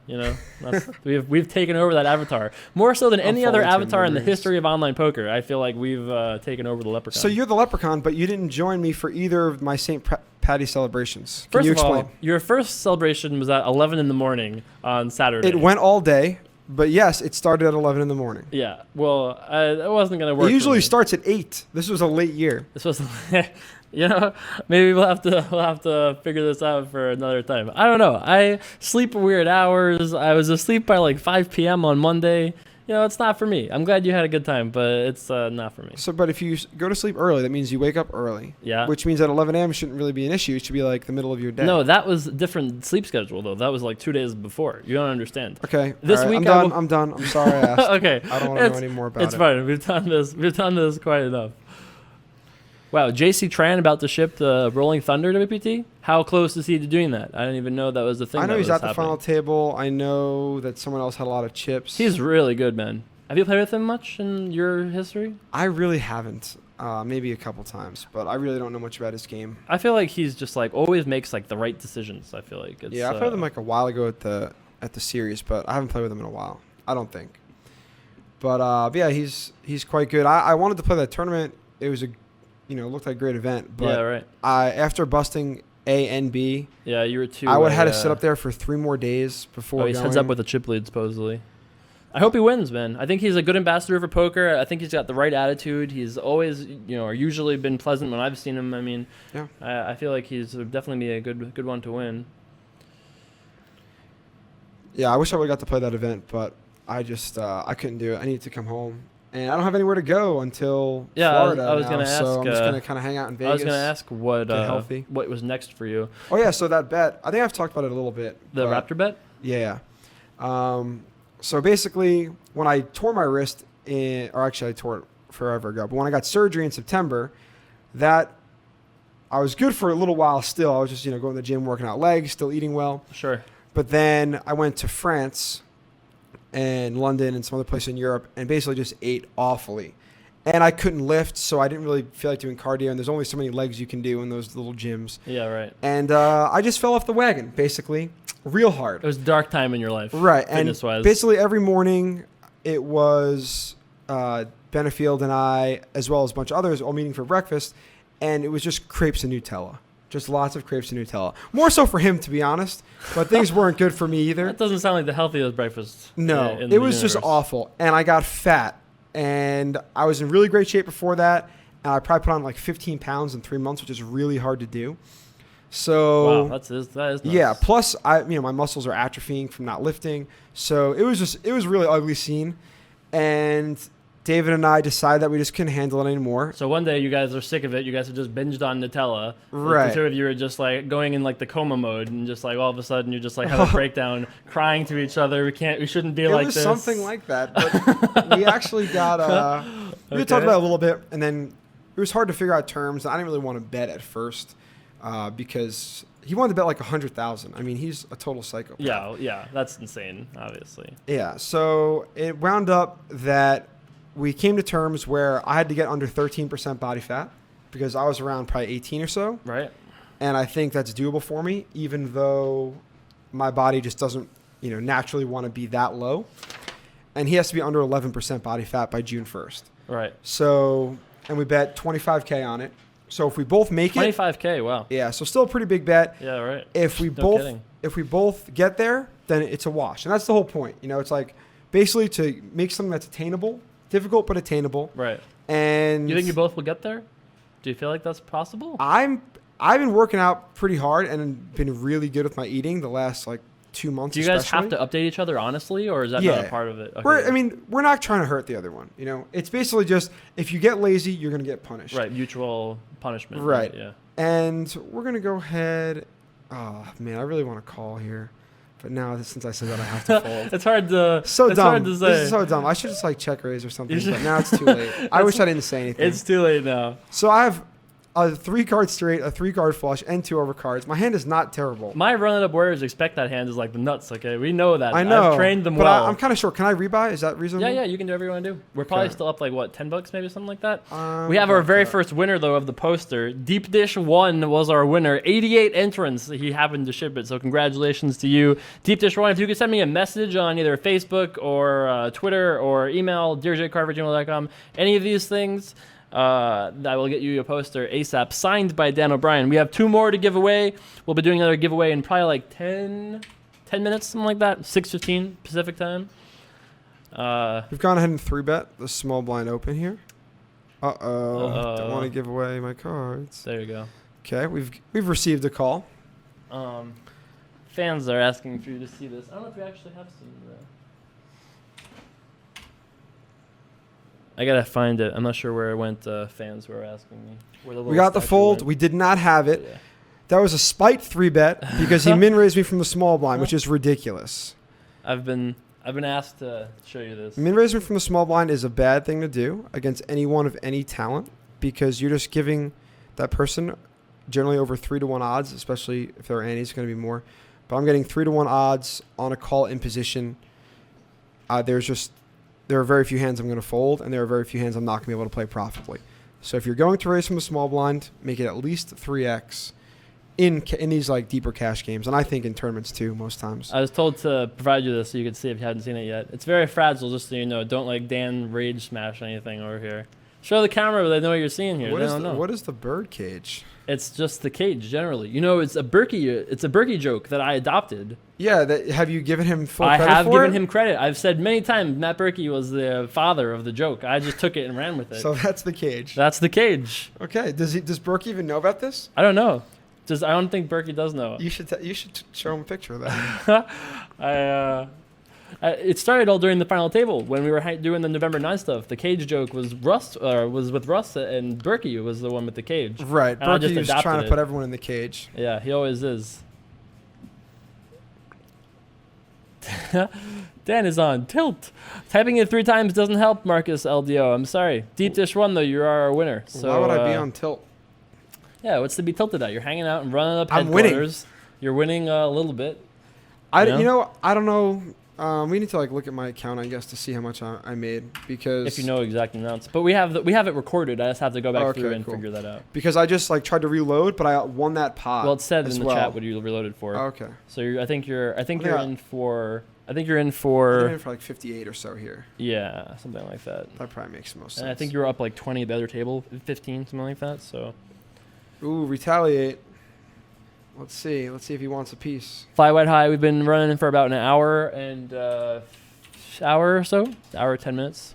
We've taken over that avatar more so than any other avatar in the history of online poker. I feel like we've taken over the leprechaun. So you're the leprechaun, but you didn't join me for either of my St. Patty celebrations. Can First you of explain? all, your first celebration was at 11 in the morning on Saturday. It went all day, but yes, it started at 11 in the morning. Yeah. Well, it wasn't gonna work. It usually for me. starts at 8. This was a late year. This was, maybe we'll have to figure this out for another time. I don't know. I sleep weird hours. I was asleep by like 5 p.m. on Monday. It's not for me. I'm glad you had a good time, but it's not for me. So, but if you go to sleep early, that means you wake up early. Yeah. Which means at 11 a.m. shouldn't really be an issue. It should be like the middle of your day. No, that was a different sleep schedule though. That was like 2 days before. You don't understand. Okay. This all right, week I'm done. I'm sorry I asked. Okay. I don't want to know any more about it. It's fine. We've done this quite enough. Wow, JC Tran about to ship the Rolling Thunder WPT? How close is he to doing that? I didn't even know that was the thing. I know that he's was at the happening. final table. I know that someone else had a lot of chips. He's really good, man. Have you played with him much in your history? I really haven't. Maybe a couple times, but I really don't know much about his game. I feel like he's just like always makes like the right decisions. I feel like it's, Yeah, I played with him like a while ago at the series, but I haven't played with him in a while. I don't think. But yeah, he's quite good. I wanted to play that tournament. It was it looked like a great event. But yeah, right. After busting A and B, Yeah, you were too. I would have had to sit up there for 3 more days before. Oh, he heads up with a chip lead supposedly. I hope he wins, man. I think he's a good ambassador for poker. I think he's got the right attitude. He's always, or usually been pleasant when I've seen him. I mean, yeah. I feel like he's definitely be a good one to win. Yeah, I wish I would have got to play that event, but I just I couldn't do it. I needed to come home, and I don't have anywhere to go until Florida. I was now, going to ask. so I'm just going to kind of hang out in Vegas. I was going to ask healthy. what was next for you. Oh yeah, so that bet. I think I've talked about it a little bit. The Raptor bet. Yeah. So basically, when I tore my wrist, or actually I tore it forever ago, but when I got surgery in September, that I was good for a little while still. I was just, going to the gym, working out legs, still eating well. Sure. But then I went to France and London and some other places in Europe and basically just ate awfully. And I couldn't lift, so I didn't really feel like doing cardio. And there's only so many legs you can do in those little gyms. Yeah, right. And I just fell off the wagon, basically, real hard. It was a dark time in your life. Right. And fitness-wise. basically every morning it was Benefield and I, as well as a bunch of others, all meeting for breakfast. And it was just crepes and Nutella. Just lots of crepes and Nutella. More so for him, to be honest. But things weren't good for me either. That doesn't sound like the healthiest breakfast. No, in it the was just universe. awful. And I got fat. And I was in really great shape before that. And I probably put on like 15 pounds in 3 months, which is really hard to do. So wow, that is nuts. yeah. Plus, my muscles are atrophying from not lifting. So it was a really ugly scene. And David and I decided that we just couldn't handle it anymore. So one day you guys are sick of it. You guys have just binged on Nutella. Right. The two of you are just like going in like the coma mode, and just like all of a sudden you just like have a breakdown, crying to each other. We shouldn't be like this. It was something like that. But we actually got we Okay. talked about it a little bit, and then it was hard to figure out terms. I didn't really want to bet at first because he wanted to bet like 100,000. I mean, he's a total psychopath. Yeah, that's insane. Obviously. Yeah. So it wound up that we came to terms where I had to get under 13% body fat because I was around probably 18 or so. Right. And I think that's doable for me, even though my body just doesn't, naturally want to be that low. And he has to be under 11% body fat by June 1st. Right. So, and we bet 25K on it. So if we both make it, 25K. Wow. yeah, so still a pretty big bet. Yeah. Right. If we kidding. both get there, then it's a wash. And that's the whole point. It's like basically to make something that's attainable. Difficult but attainable. Right. And You think you both will get there? Do you feel like that's possible? I've been working out pretty hard and been really good with my eating the last like 2 months. Do you guys especially. have to update each other honestly, or is that not a part of it? Okay. We're not trying to hurt the other one. It's basically just if you get lazy, you're gonna get punished. Right. Mutual punishment. Right. Yeah. And we're gonna go ahead. Oh man, I really want to call here. But now, since I said that, I have to fold. It's hard to. So it's dumb. Hard to say. This is so dumb. I should just like check raise or something. But now it's too late. I wish I didn't say anything. It's too late now. So I have a 3-card straight, a 3-card flush, and 2 overcards. My hand is not terrible. My run-up warriors expect that hand is like the nuts. Okay, we know that. I know. I've trained them but well. I'm kind of short. Can I rebuy? Is that reasonable? Yeah, you can do whatever you want to do. We're probably Okay. still up like what, $10 maybe, something like that. We have our very first winner though of the poster. Deep Dish 1 was our winner. 88 entrants. He happened to ship it, so congratulations to you, Deep Dish 1. If you could send me a message on either Facebook or Twitter or email dearjcarver@gmail.com, any of these things. I will get you a poster ASAP, signed by Dan O'Brien. We have 2 more to give away. We'll be doing another giveaway in probably like 10 minutes, something like that. 6:15 Pacific time. We've gone ahead and 3-bet the small blind open here. Don't want to give away my cards. There you go. Okay, we've received a call. Fans are asking for you to see this. I don't know if we actually have some. I gotta find it. I'm not sure where it went. Fans were asking me. We got the fold. We did not have it. Yeah. That was a spite 3-bet because he min raised me from the small blind, which is ridiculous. I've been asked to show you this. Min raising from the small blind is a bad thing to do against anyone of any talent because you're just giving that person generally over 3-to-1 odds, especially if they're antes, it's going to be more. But I'm getting 3-to-1 odds on a call in position. There are very few hands I'm going to fold, and there are very few hands I'm not going to be able to play profitably. So if you're going to raise from the small blind, make it at least 3x in these like deeper cash games, and I think in tournaments too most times. I was told to provide you this so you could see if you hadn't seen it yet. It's very fragile, just so you know. Don't like Dan rage smash anything over here. Show the camera, but they know what you're seeing here. What is the bird cage? It's just the cage generally. It's a Berkey joke that I adopted. Yeah, have you given him full I credit have for given it? him credit. I've said many times Matt Berkey was the father of the joke. I just took it and ran with it. So that's the cage. That's the cage. Okay. Does Burke even know about this? I don't know. I don't think Berkey does know. You should show him a picture of that. It started all during the final table when we were doing the November 9 stuff. The cage joke was was with Russ, and Berkey was the one with the cage. Right. And I Berkey just was adopted trying to it. put everyone in the cage. Yeah, he always is. Dan is on tilt. Typing it 3 times doesn't help, Marcus LDO. I'm sorry. Deep Dish 1, though, you are our winner. So, Why would I be on tilt? Yeah, what's to be tilted at? You're hanging out and running up I'm winning. headquarters. You're winning a little bit. I You don't know. We need to like look at my account, I guess, to see how much I made because If you know exact amounts. But we have it recorded. I just have to go back through and cool. figure that out. Because I just like tried to reload, but I won that pot. Well, it said as in the well. chat what you reloaded for. Okay. So I think you're in for I'm in for like 58 or so here. yeah, something like that. That probably makes most sense. And I think you were up like 20 at the other table, 15, something like that. So Ooh, retaliate. Let's see if he wants a piece. Fly White High, we've been running for about an hour and hour or so, hour 10 minutes.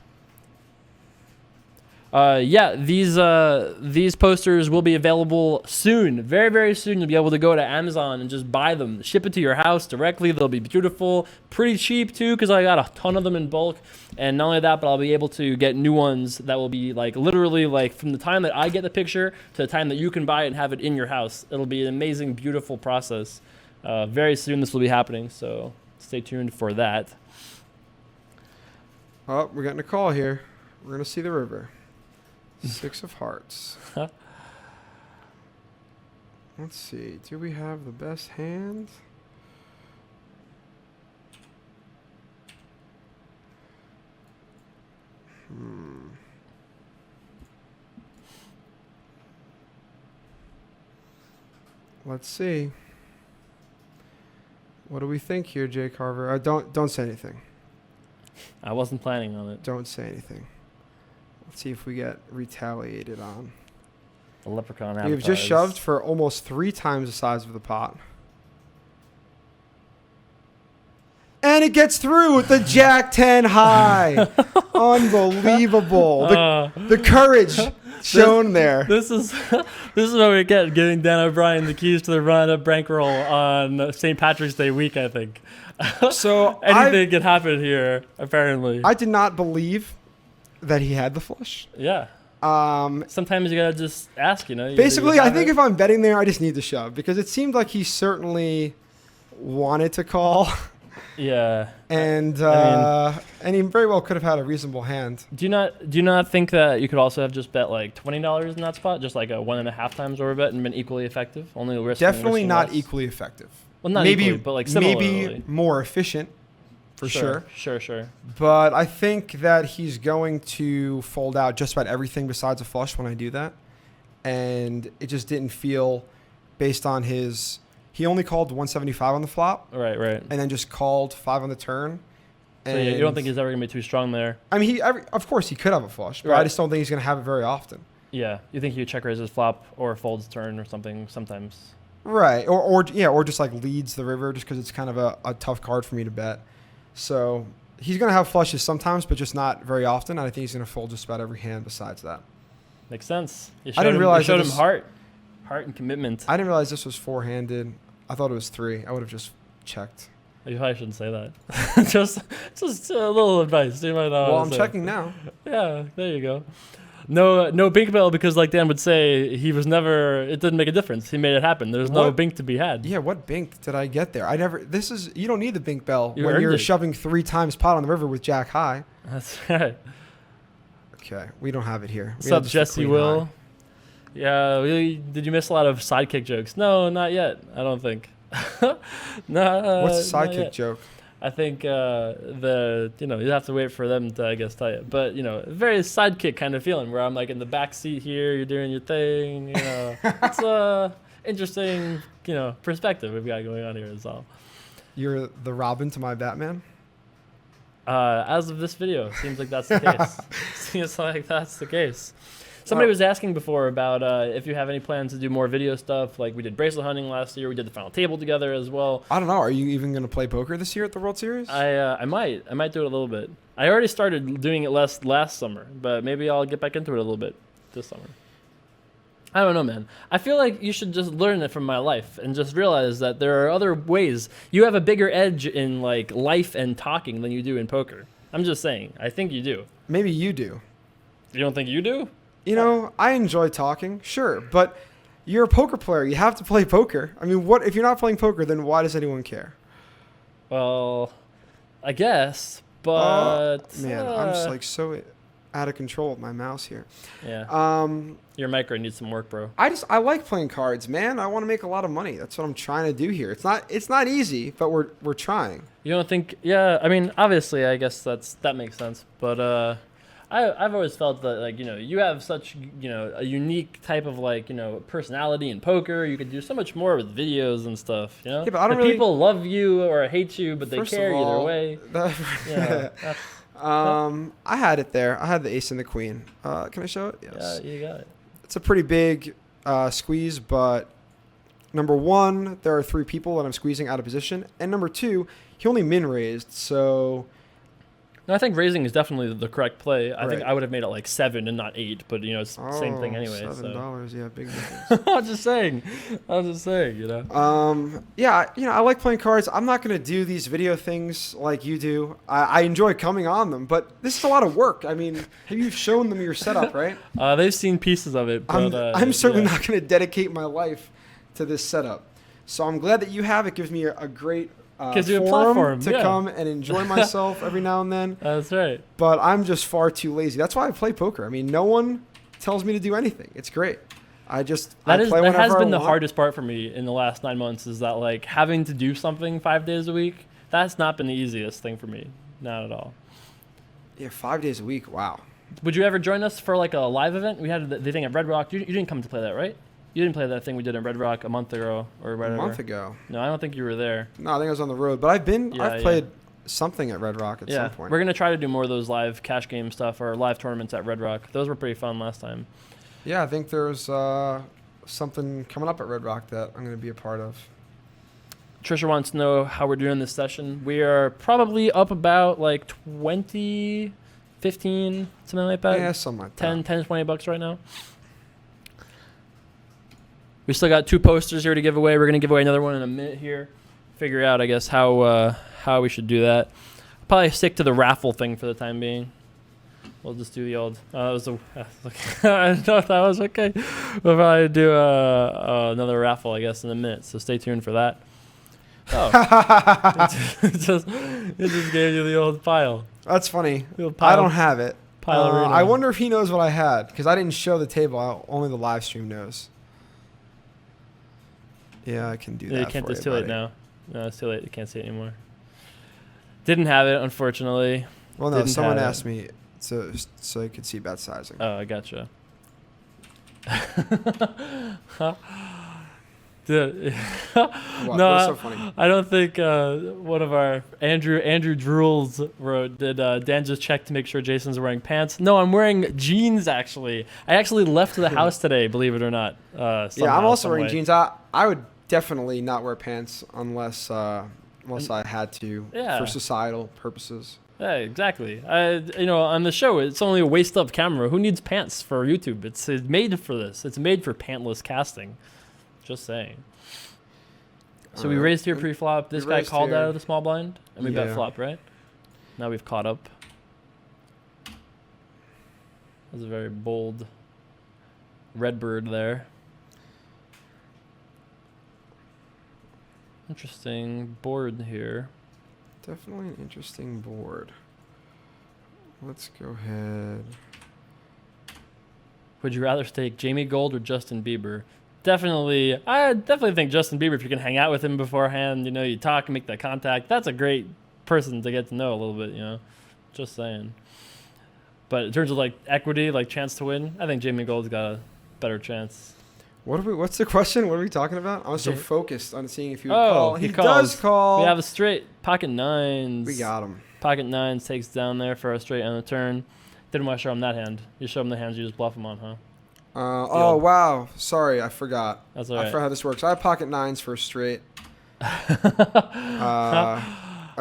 Yeah, these posters will be available soon, very, very soon. You'll be able to go to Amazon and just buy them, ship it to your house directly. They'll be beautiful, pretty cheap too, because I got a ton of them in bulk. And not only that, but I'll be able to get new ones that will be like literally like from the time that I get the picture to the time that you can buy it and have it in your house. It'll be an amazing, beautiful process. Very soon this will be happening, so stay tuned for that. Oh, we're getting a call here. We're gonna see the river. 6 of hearts. Let's see. Do we have the best hand? Let's see. What do we think here, Jay Carver? Don't say anything. I wasn't planning on it. Don't say anything. Let's see if we get retaliated on. A leprechaun. We've just shoved for almost 3 times the size of the pot. And it gets through with the Jack 10 high. Unbelievable. The courage shown there. This is what we get, giving Dan O'Brien the keys to the run-up bankroll on St. Patrick's Day week, I think. So anything can happen here, apparently. I did not believe that he had the flush. Yeah. Sometimes you gotta just ask, you know. Basically, I think if I'm betting there, I just need to shove because it seemed like he certainly wanted to call. Yeah. And and he very well could have had a reasonable hand. Do you not think that you could also have just bet like $20 in that spot, just like a 1.5 times over bet and been equally effective? Only definitely not less? Equally effective. Well, not maybe equally, but like similarly. Maybe more efficient, for sure. Sure. But I think that he's going to fold out just about everything besides a flush when I do that, and it just didn't feel, based on his. He only called 175 on the flop. Right. And then just called 5 on the turn. So yeah, you don't think he's ever going to be too strong there? I mean, of course he could have a flush, but right. I just don't think he's going to have it very often. Yeah. You think he check raises flop or folds turn or something sometimes? Right. Or just like leads the river just because it's kind of a tough card for me to bet. So he's going to have flushes sometimes, but just not very often. And I think he's going to fold just about every hand besides that. Makes sense. You showed him heart and commitment. I didn't realize this was 4-handed. I thought it was 3. I would have just checked. You probably shouldn't say that. just a little advice. You might not. Well, I'm checking now. Yeah, there you go. No bink bell because, like Dan would say, it didn't make a difference. He made it happen. There's no bink to be had. Yeah, what bink did I get there? You don't need the bink bell when you're shoving 3 times pot on the river with Jack high. That's right. Okay, we don't have it here. What's up, Jesse Will? High. Yeah, did you miss a lot of sidekick jokes? No, not yet. I don't think. No. What's a sidekick joke? I think you have to wait for them to, I guess, tell you. But very sidekick kind of feeling where I'm like in the back seat here, you're doing your thing. It's a interesting perspective we've got going on here as well. You're the Robin to my Batman. As of this video, seems like that's the case. Seems like that's the case. Somebody was asking before about if you have any plans to do more video stuff. Like we did bracelet hunting last year. We did the final table together as well. I don't know. Are you even going to play poker this year at the World Series? I might do it a little bit. I already started doing it last summer, but maybe I'll get back into it a little bit this summer. I don't know, man. I feel like you should just learn it from my life and just realize that there are other ways. You have a bigger edge in like life and talking than you do in poker. I'm just saying. I think you do. Maybe you do. You don't think you do? I enjoy talking, sure, but you're a poker player. You have to play poker. I mean, what if you're not playing poker? Then why does anyone care? Well, I guess, but man, I'm just like so. out of control with my mouse here. Yeah. Your micro needs some work, bro. I like playing cards, man. I want to make a lot of money. That's what I'm trying to do here. It's not easy, but we're trying. You don't think? Yeah. I mean, obviously, I guess that makes sense. But I've always felt that, like, you have such, a unique type of, like, personality in poker. You could do so much more with videos and stuff, Yeah, but I don't really... People love you or hate you, but they care either way. I had it there. I had the ace and the queen. Can I show it? Yes. Yeah, you got it. It's a pretty big squeeze, but number one, there are 3 people that I'm squeezing out of position, and number 2, he only min raised, so... No, I think raising is definitely the correct play. I think Right. I would have made it like 7 and not 8, but it's the same thing anyway. $7, yeah, big difference. I was just saying, Yeah, I like playing cards. I'm not gonna do these video things like you do. I enjoy coming on them, but this is a lot of work. I mean, have you shown them your setup, right? They've seen pieces of it, but I'm certainly not gonna dedicate my life to this setup. So I'm glad that you have it. Gives me a great gives you a platform to come and enjoy myself every now and then. That's right. But I'm just far too lazy. That's why I play poker. I mean, no one tells me to do anything. It's great. I play whenever that has been I the want. hardest part for me in the last 9 months, is that, like, having to do something 5 days a week. That's not been the easiest thing for me. Not at all. Yeah, 5 days a week. Wow. Would you ever join us for, like, a live event? We had the thing at Red Rock. You didn't come to play that, right? You didn't play that thing we did in Red Rock a month ago or whatever. A month ago. No, I don't think you were there. No, I think I was on the road. But I've played something at Red Rock at some point. We're going to try to do more of those live cash game stuff or live tournaments at Red Rock. Those were pretty fun last time. Yeah, I think there's something coming up at Red Rock that I'm going to be a part of. Trisha wants to know how we're doing this session. We are probably up about like 20, 15, something like that. Yeah, something like that. 10, $20 right now. We still got 2 posters here to give away. We're going to give away another one in a minute here. Figure out, I guess, how we should do that. I'll probably stick to the raffle thing for the time being. We'll just do the old... that was a... I thought that was okay. We'll probably do another raffle, I guess, in a minute. So stay tuned for that. Oh. it just gave you the old pile. That's funny. Pile, I don't have it. Pile I wonder if he knows what I had, because I didn't show the table. Only the live stream knows. Yeah, I can do that. You can't. For It's too late now. No, it's too late. You can't see it anymore. Didn't have it, unfortunately. Well, no. Someone asked me so you could see bet sizing. Oh, I gotcha. Dude. No, what's so funny? I don't think one of our Andrew Drools wrote, did Dan just check to make sure Jason's wearing pants? No, I'm wearing jeans, actually. I actually left the house today, believe it or not. Yeah, I'm also wearing jeans. I would definitely not wear pants unless I had to for societal purposes. Yeah, exactly. On the show, it's only a waist up camera. Who needs pants for YouTube? It's made for this. It's made for pantless casting. Just saying. So we raised here pre-flop. This guy called out of the small blind, and we bet flop, right? Now we've caught up. That was a very bold red bird there. Interesting board here. Definitely an interesting board. Let's go ahead. Would you rather stake Jamie Gold or Justin Bieber? I definitely think Justin Bieber, if you can hang out with him beforehand, you talk and make that contact, that's a great person to get to know a little bit, Just saying. But in terms of like equity, like chance to win, I think Jamie Gold's got a better chance. What's the question? What are we talking about? I was so focused on seeing if he would call. He calls. Does call. We have a straight pocket nines. We got him. Pocket nines takes down there for a straight on the turn. Didn't want to show him that hand. You show him the hands you just bluff him on, huh? Oh, wow. Sorry, I forgot. That's all right. I forgot how this works. I have pocket nines for a straight. I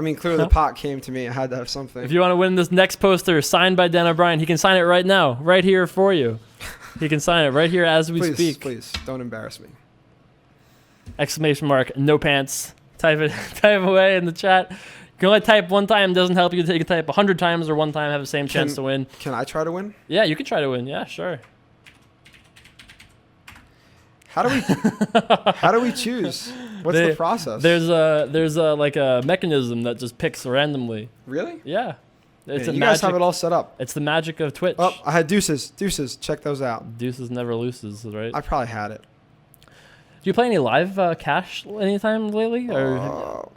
mean, clearly the pot came to me. I had to have something. If you want to win this next poster signed by Dan O'Brien, he can sign it right now, right here for you. He can sign it right here as we speak. Please, don't embarrass me. Exclamation mark, no pants. Type away in the chat. You can only type one time, doesn't help you. You can type 100 times or one time, have the same chance to win. Can I try to win? Yeah, you can try to win. Yeah, sure. How do we choose? What's the process? There's a like a mechanism that just picks randomly. Really? Yeah. It's Man, you guys have it all set up. It's the magic of Twitch. Oh, I had deuces. Deuces. Check those out. Deuces never loses, right? I probably had it. Do you play any live cash anytime lately? Or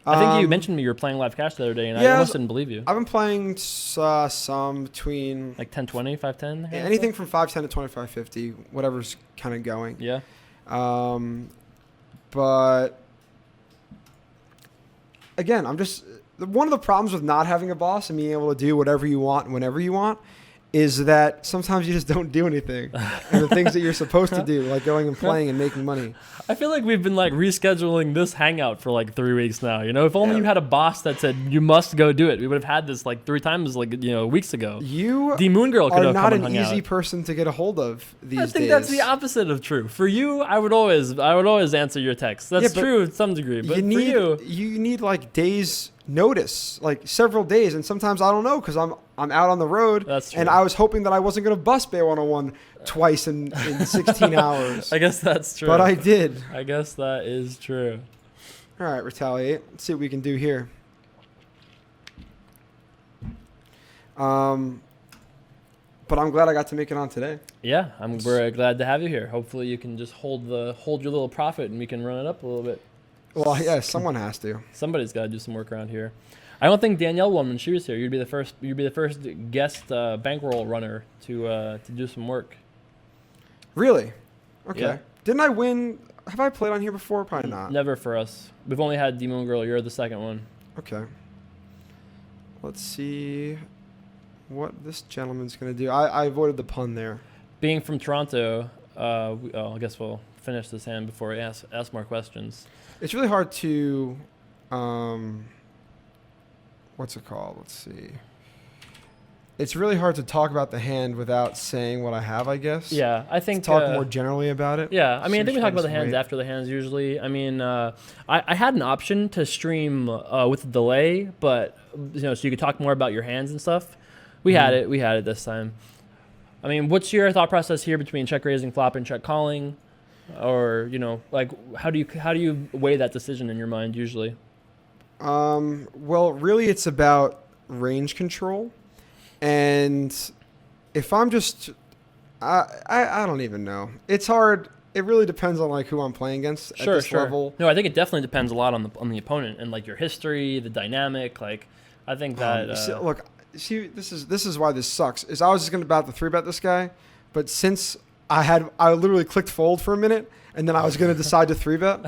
I think you mentioned to me you were playing live cash the other day, and I almost didn't believe you. I've been playing some between like 10-20, 5-10? Anything from 5-10 to 25-50, whatever's kind of going. Yeah. But again, one of the problems with not having a boss and being able to do whatever you want whenever you want is that sometimes you just don't do anything. And the things that you're supposed to do, like going and playing and making money. I feel like we've been like rescheduling this hangout for like 3 weeks now. You know, if only you had a boss that said you must go do it, we would have had this like 3 times like, weeks ago. The Moon Girl could are have not come an and hung easy out. person to get a hold of these days. I think that's the opposite of true. For you, I would always answer your texts. That's true to some degree, but you need like days notice, like several days, and sometimes I don't know because I'm out on the road. That's true. And I was hoping that I wasn't going to bust Bay 101 twice in 16 hours. I guess that's true. But I did. I guess that is true. All right, retaliate. Let's see what we can do here. But I'm glad I got to make it on today. Yeah, we're glad to have you here. Hopefully you can just hold your little profit and we can run it up a little bit. Well, yeah, someone has to. Somebody's got to do some work around here. I don't think Danielle won when she was here. You'd be the first guest bankroll runner to do some work. Really? Okay. Yeah. Didn't I win? Have I played on here before? Probably not. Never for us. We've only had Demon Girl. You're the second one. Okay. Let's see what this gentleman's going to do. I avoided the pun there. Being from Toronto, I guess we'll finish this hand before we ask more questions. It's really hard to, what's it called? Let's see. It's really hard to talk about the hand without saying what I have, I guess. Yeah, I think talk more generally about it. Yeah, I mean, I think we talk about the hands after the hands usually. I mean, I had an option to stream with a delay, but so you could talk more about your hands and stuff. We had it this time. I mean, what's your thought process here between check raising, flop, and check calling? Or, like how do you weigh that decision in your mind usually? Well, really it's about range control. And if I'm just I don't even know. It's hard. It really depends on like who I'm playing against at this level. No, I think it definitely depends a lot on the opponent and like your history, the dynamic, like I think that this is why this sucks. Is I was just about to 3-bet this guy, but since I literally clicked fold for a minute, and then I was going to decide to 3-bet.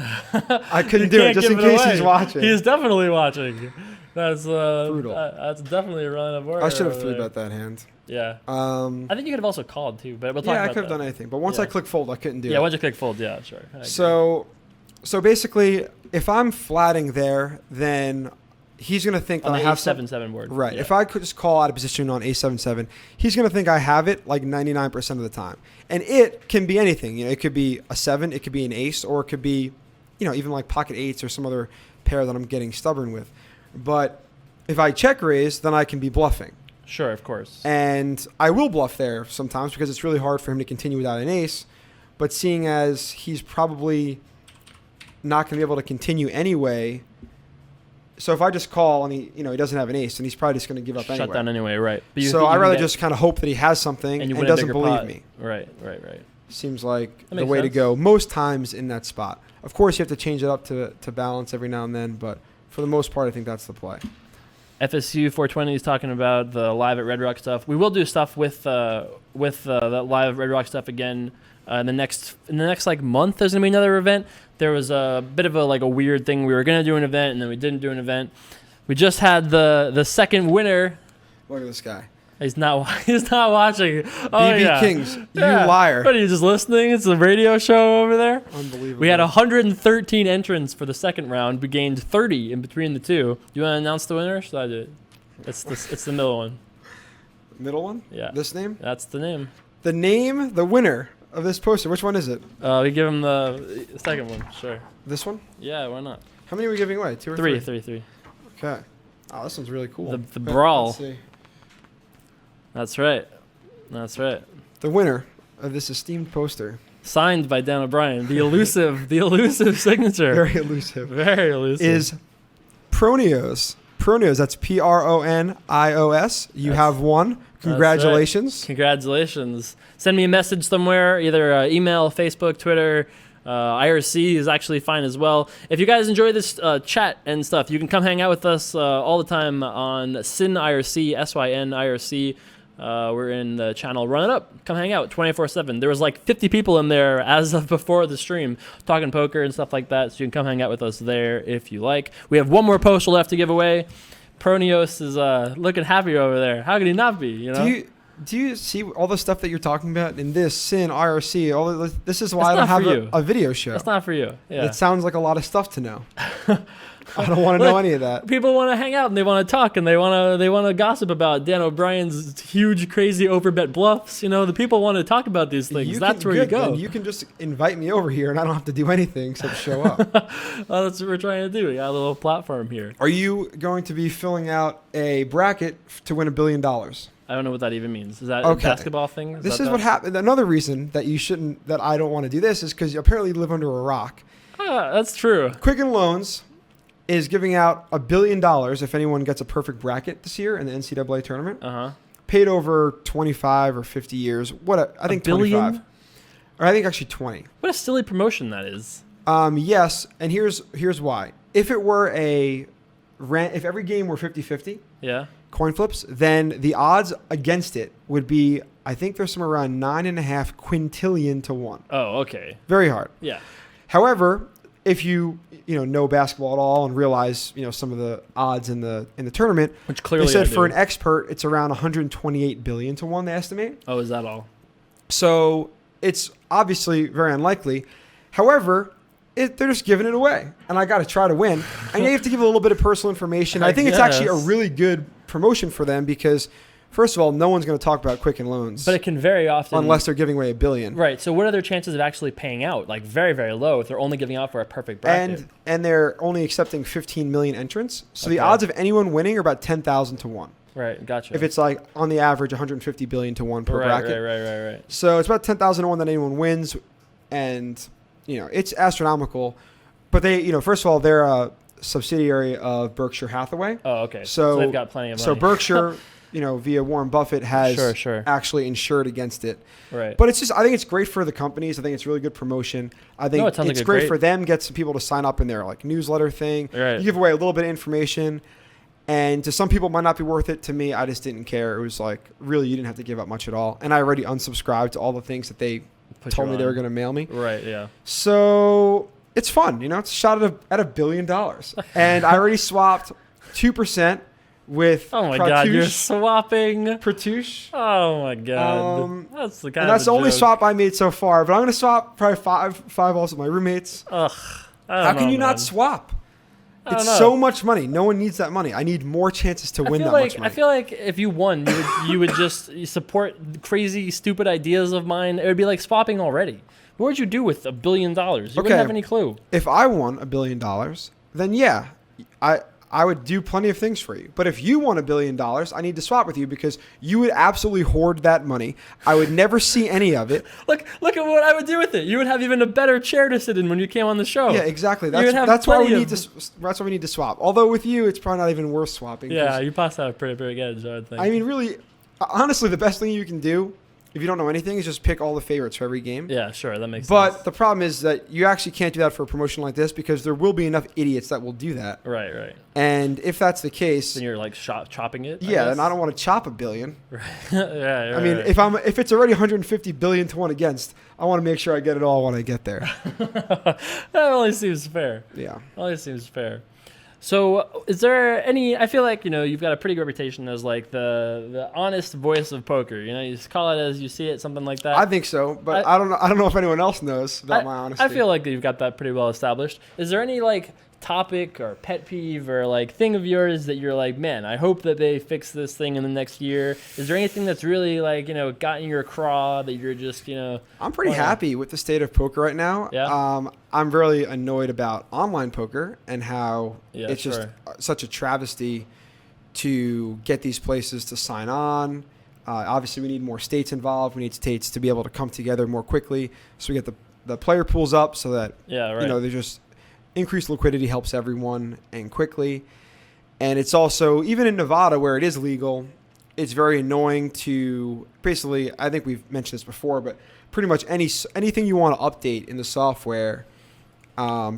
I couldn't do it just in case he's watching. He's definitely watching. That's brutal. That's definitely a run of order. I should have 3-bet that hand. Yeah. I think you could have also called too, but we'll talk about that. I could have done anything, but once I clicked fold, I couldn't do it. Yeah, once you click fold, yeah, sure. So basically, if I'm flatting there, then he's going to think that I have 7-7 board. Right. Yeah. If I could just call out of position on A7-7, he's going to think I have it like 99% of the time. And it can be anything. It could be a 7, it could be an ace, or it could be, even like pocket 8s or some other pair that I'm getting stubborn with. But if I check raise, then I can be bluffing. Sure, of course. And I will bluff there sometimes because it's really hard for him to continue without an ace. But seeing as he's probably not going to be able to continue anyway. So if I just call and he doesn't have an ace, and he's probably just going to give up anyway. Shut down anyway, right. But so I'd rather just kind of hope that he has something and doesn't believe me. Right. Seems like the way to go most times in that spot. Of course, you have to change it up to balance every now and then, but for the most part, I think that's the play. FSU 420 is talking about the live at Red Rock stuff. We will do stuff with that live Red Rock stuff again in the next like month. There's gonna be another event. There was a bit of a weird thing. We were gonna do an event and then we didn't do an event. We just had the second winner. Look at this guy. He's not watching. Oh, BB Kings, you liar. What are you just listening? It's a radio show over there. Unbelievable. We had 113 entrants for the second round. We gained 30 in between the two. Do you want to announce the winner? Should I do it? It's the middle one. Middle one? Yeah. This name? That's the name. The winner of this poster. Which one is it? We give him the second one. Sure. This one? Yeah, why not? How many are we giving away? 2 or 3? 3? 3. Okay. Oh, this one's really cool. The brawl. Let's see. That's right. The winner of this esteemed poster. Signed by Dan O'Brien. The elusive signature. Very elusive. Very elusive. Is Pronios Pronios. That's Pronios. You have won. Congratulations. Right. Congratulations. Send me a message somewhere, either email, Facebook, Twitter. IRC is actually fine as well. If you guys enjoy this chat and stuff, you can come hang out with us all the time on Syn IRC, SYN IRC. We're in the channel Run It Up. Come hang out 24/7. There was like 50 people in there as of before the stream talking poker and stuff like that. So you can come hang out with us there if you like. We have one more poster left to give away. Pronios is looking happy over there. How could he not be? You know. Do you see all the stuff that you're talking about in this Syn IRC? This is why I don't have a video show. It's not for you. Yeah. It sounds like a lot of stuff to know. I don't want to know any of that. People want to hang out and they want to talk and they want to gossip about Dan O'Brien's huge, crazy overbet bluffs. You know, the people want to talk about these things. That's where you go. You can just invite me over here and I don't have to do anything except show up. Well, that's what we're trying to do. We got a little platform here. Are you going to be filling out a bracket to win $1 billion? I don't know what that even means. Is that a basketball thing? This is what happened. Another reason that that I don't want to do this is because you apparently live under a rock. That's true. Quicken Loans is giving out $1 billion if anyone gets a perfect bracket this year in the NCAA tournament. Paid over 25 or 50 years. I think 25. Or I think actually 20. What a silly promotion that is. Yes, and here's why. If it were if every game were 50-50. Yeah. Coin flips, then the odds against it would be, I think there's somewhere around 9.5 quintillion to 1. Oh, okay. Very hard. Yeah. However, if you know basketball at all and realize some of the odds in the tournament, which clearly they said for an expert it's around 128 billion to 1 they estimate. Oh, is that all? So it's obviously very unlikely. However, they're just giving it away, and I got to try to win. And you have to give a little bit of personal information. I think it's actually a really good promotion for them because, first of all, no one's going to talk about Quicken Loans. But it can very often, unless they're giving away $1 billion. Right. So what are their chances of actually paying out? Like very, very low if they're only giving out for a perfect bracket. And they're only accepting 15 million entrants. So the odds of anyone winning are about 10,000 to 1. Right. Gotcha. If it's like on the average 150 billion to 1 per bracket. Right. So it's about 10,000 to 1 that anyone wins, and it's astronomical. But they, first of all, they're a subsidiary of Berkshire Hathaway. Oh, okay. So they've got plenty of money. So Berkshire, via Warren Buffett, has actually insured against it. Right. But I think it's great for the companies. I think it's really good promotion. I think it's great for them, get some people to sign up in their newsletter thing. Right. You give away a little bit of information. And to some people, it might not be worth it. To me, I just didn't care. It was really, you didn't have to give up much at all. And I already unsubscribed to all the things that they told me they were going to mail me. Right, yeah. So it's fun. It's a shot at $1 billion. And I already swapped 2% with Oh my God, you're swapping. Pratouche. Oh my God. That's the kind and that's the only joke. swap I made so far. But I'm going to swap probably five also with my roommates. Ugh. How can you not swap? It's so much money. No one needs that money. I need more chances to win that much money. I feel like if you won, you would just support crazy, stupid ideas of mine. It would be like swapping already. What would you do with $1 billion? You wouldn't have any clue. If I won $1 billion, then yeah, I would do plenty of things for you. But if you won $1 billion, I need to swap with you because you would absolutely hoard that money. I would never see any of it. Look at what I would do with it. You would have even a better chair to sit in when you came on the show. Yeah, exactly. That's why we need to swap. Although with you, it's probably not even worth swapping. Yeah, you passed out a pretty big edge, I would think. I mean, really, honestly, the best thing you can do, if you don't know anything, is just pick all the favorites for every game. Yeah, sure, that makes sense. But the problem is that you actually can't do that for a promotion like this because there will be enough idiots that will do that. Right. And if that's the case, then you're chopping it. Yeah, and I don't want to chop $1 billion. Right. Yeah. I mean, if it's already 150 billion to 1 against, I want to make sure I get it all when I get there. That only seems fair. Yeah, only seems fair. So is there any, I feel like, you've got a pretty good reputation as the honest voice of poker. You just call it as you see it, something like that. I think so, but I don't know if anyone else knows about my honesty. I feel like you've got that pretty well established. Is there any topic or pet peeve or thing of yours that you're man, I hope that they fix this thing in the next year? Is there anything that's really gotten your craw that you're just I'm pretty happy with the state of poker right now. Yeah. I'm really annoyed about online poker and how it's just such a travesty to get these places to sign on. Obviously, we need more states involved. We need states to be able to come together more quickly, so we get the player pools up so that they're just increased liquidity helps everyone and quickly. And it's also, even in Nevada where it is legal, it's very annoying to basically, I think we've mentioned this before, but pretty much anything you want to update in the software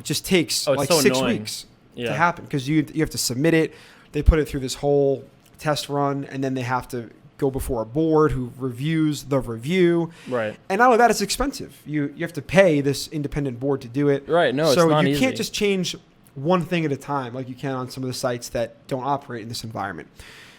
just takes Oh, it's like so 6 annoying. weeks Yeah. to happen because you have to submit it. They put it through this whole test run, and then they have to go before a board who reviews the review. Right. And not only that, it's expensive. You have to pay this independent board to do it. Right. No, it's so not you easy. can't just change one thing at a time like you can on some of the sites that don't operate in this environment.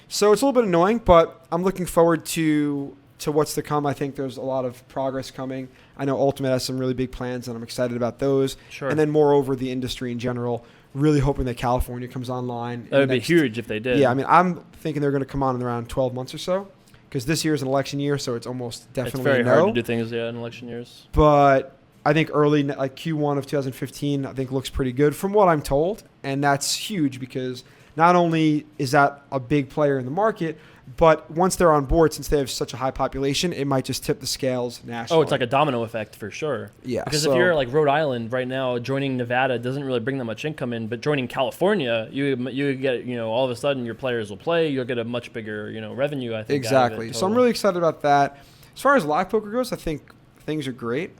So it's a little bit annoying, but I'm looking forward to what's to come. I think there's a lot of progress coming. I know Ultimate has some really big plans, and I'm excited about those. Sure. And then moreover, the industry in general, really hoping that California comes online. That would be huge if they did. Yeah, I mean, I'm thinking they're going to come on in around 12 months or so, because this year is an election year, so it's almost definitely It's very no. hard to do things, in election years. But I think early, like Q1 of 2015, I think looks pretty good from what I'm told. And that's huge because not only is that a big player in the market, but once they're on board, since they have such a high population, it might just tip the scales nationally. Oh, it's like a domino effect for sure. Yeah. Because so, if you're like Rhode Island right now, joining Nevada doesn't really bring that much income in, but joining California, you get, all of a sudden your players will play, you'll get a much bigger, revenue, I think. exactly. Out of it So I'm really excited about that. As far as live poker goes, I think things are great.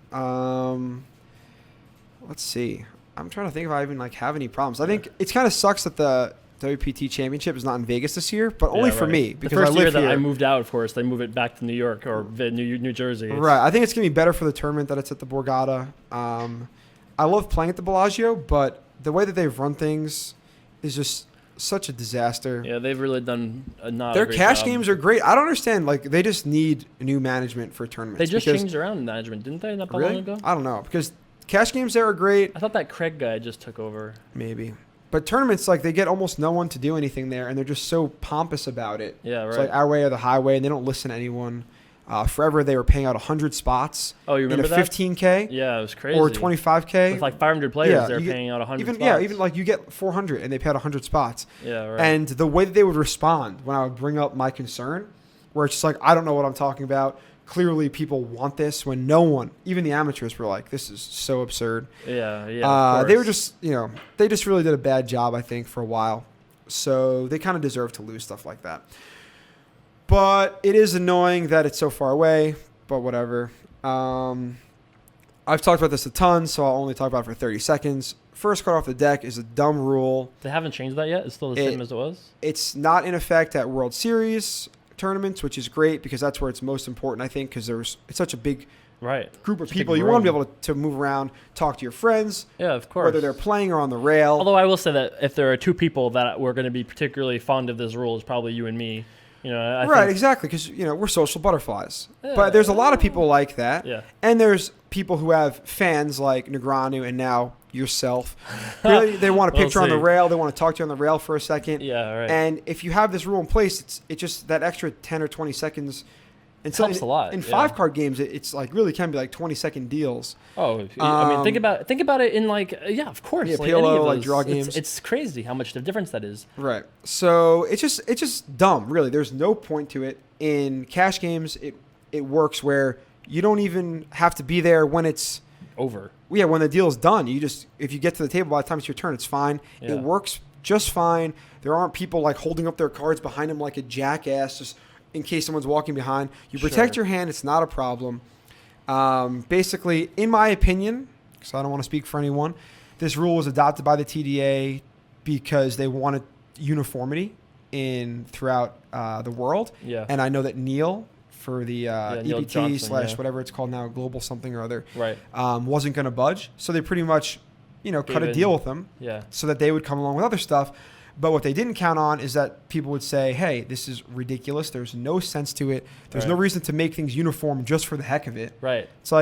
Let's see. I'm trying to think if I even have any problems. I think it kind of sucks that the WPT Championship is not in Vegas this year, but only for me because the first I live year here. that I moved out, of course, they move it back to New York or New Jersey. Right. I think it's going to be better for the tournament that it's at the Borgata. I love playing at the Bellagio, but the way that they've run things is just such a disaster. Yeah, they've really done not Their a great cash job. games are great. I don't understand. They just need new management for tournaments. They just because- changed around management, didn't they, not that Really? long ago? I don't know because cash games there are great. I thought that Craig guy just took over. Maybe. But tournaments, they get almost no one to do anything there, and they're just so pompous about it. Yeah, right. It's like our way or the highway, and they don't listen to anyone. Forever, they were paying out 100 spots Oh, you in remember a that? 15K Yeah, it was crazy. or 25K. With 500 players, Yeah, they're you get- paying out 100 even spots. Yeah, even you get 400, and they pay out 100 spots. Yeah, right. And the way that they would respond when I would bring up my concern, where it's just I don't know what I'm talking about. Clearly, people want this when no one, even the amateurs, were like, this is so absurd. yeah, of They were course. just, they just really did a bad job, I think, for a while. So they kind of deserve to lose stuff like that. But it is annoying that it's so far away, but whatever. I've talked about this a ton, so I'll only talk about it for 30 seconds. First card off the deck is a dumb rule. They haven't changed that yet? It's still the same as it was? It's not in effect at World Series tournaments, which is great because that's where it's most important, I think, because it's such a big Right. group of It's a big people. You want to be room. able to move around, talk to your friends, Yeah, of course. whether they're playing or on the rail. Although I will say that if there are two people that were going to be particularly fond of this rule, it's probably you and me. I Right, think, exactly, because we're social butterflies. Yeah. But there's a lot of people like that, Yeah. and there's people who have fans like Negreanu and now yourself. Really, they want a We'll picture on the see. rail. They want to talk to you on the rail for a second. Yeah, right. And if you have this rule in place, it's just that extra 10 or 20 seconds. And Helps a lot, In yeah. 5-card games, it's really can be 20-second deals. Oh, I mean, think about it in yeah, of course. Yeah, any PLO, of those. draw It's- games. It's crazy how much of a difference that is. Right. So it's just dumb, really. There's no point to it. In cash games, it works where you don't even have to be there when it's Over. yeah, when the deal's done. If you get to the table by the time it's your turn, it's fine. Yeah. It works just fine. There aren't people holding up their cards behind them like a jackass just in case someone's walking behind. You protect Sure. your hand. It's not a problem. Basically, in my opinion, because I don't want to speak for anyone, this rule was adopted by the TDA because they wanted uniformity throughout the world. Yeah. And I know that Neil for the Neil EPT Johnson, / yeah. whatever it's called now, Global something or other, Right. wasn't going to budge. So they pretty much, cut a in. deal with them Yeah. so that they would come along with other stuff. But what they didn't count on is that people would say, hey, this is ridiculous. There's no sense to it. There's no Right. reason to make things uniform just for the heck of it. Right. It's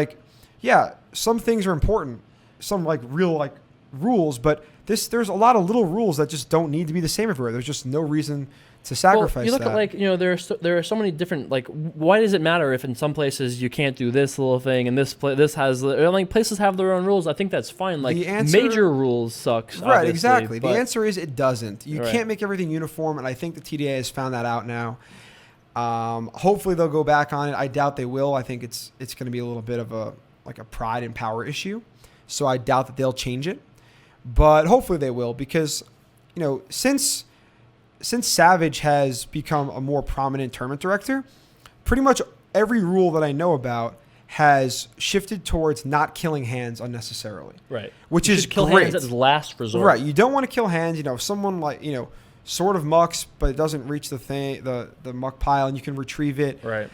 yeah, some things are important, some real rules, but there's a lot of little rules that just don't need to be the same everywhere. There's just no reason to sacrifice Well, you look that. at there are so many different why does it matter if in some places you can't do this little thing and this has places have their own rules. I think that's fine. The answer- Major rules sucks. Right, obviously, exactly. The but- answer is it doesn't. You Right. can't make everything uniform, and I think the TDA has found that out now. Hopefully they'll go back on it. I doubt they will. I think it's going to be a little bit of a pride and power issue. So I doubt that they'll change it. But hopefully they will because, since since Savage has become a more prominent tournament director, pretty much every rule that I know about has shifted towards not killing hands unnecessarily. Right. Which You is should kill great. hands as last resort. Right. You don't want to kill hands. You know, if someone like, you know, sort of mucks, but it doesn't reach the muck pile and you can retrieve it. Right.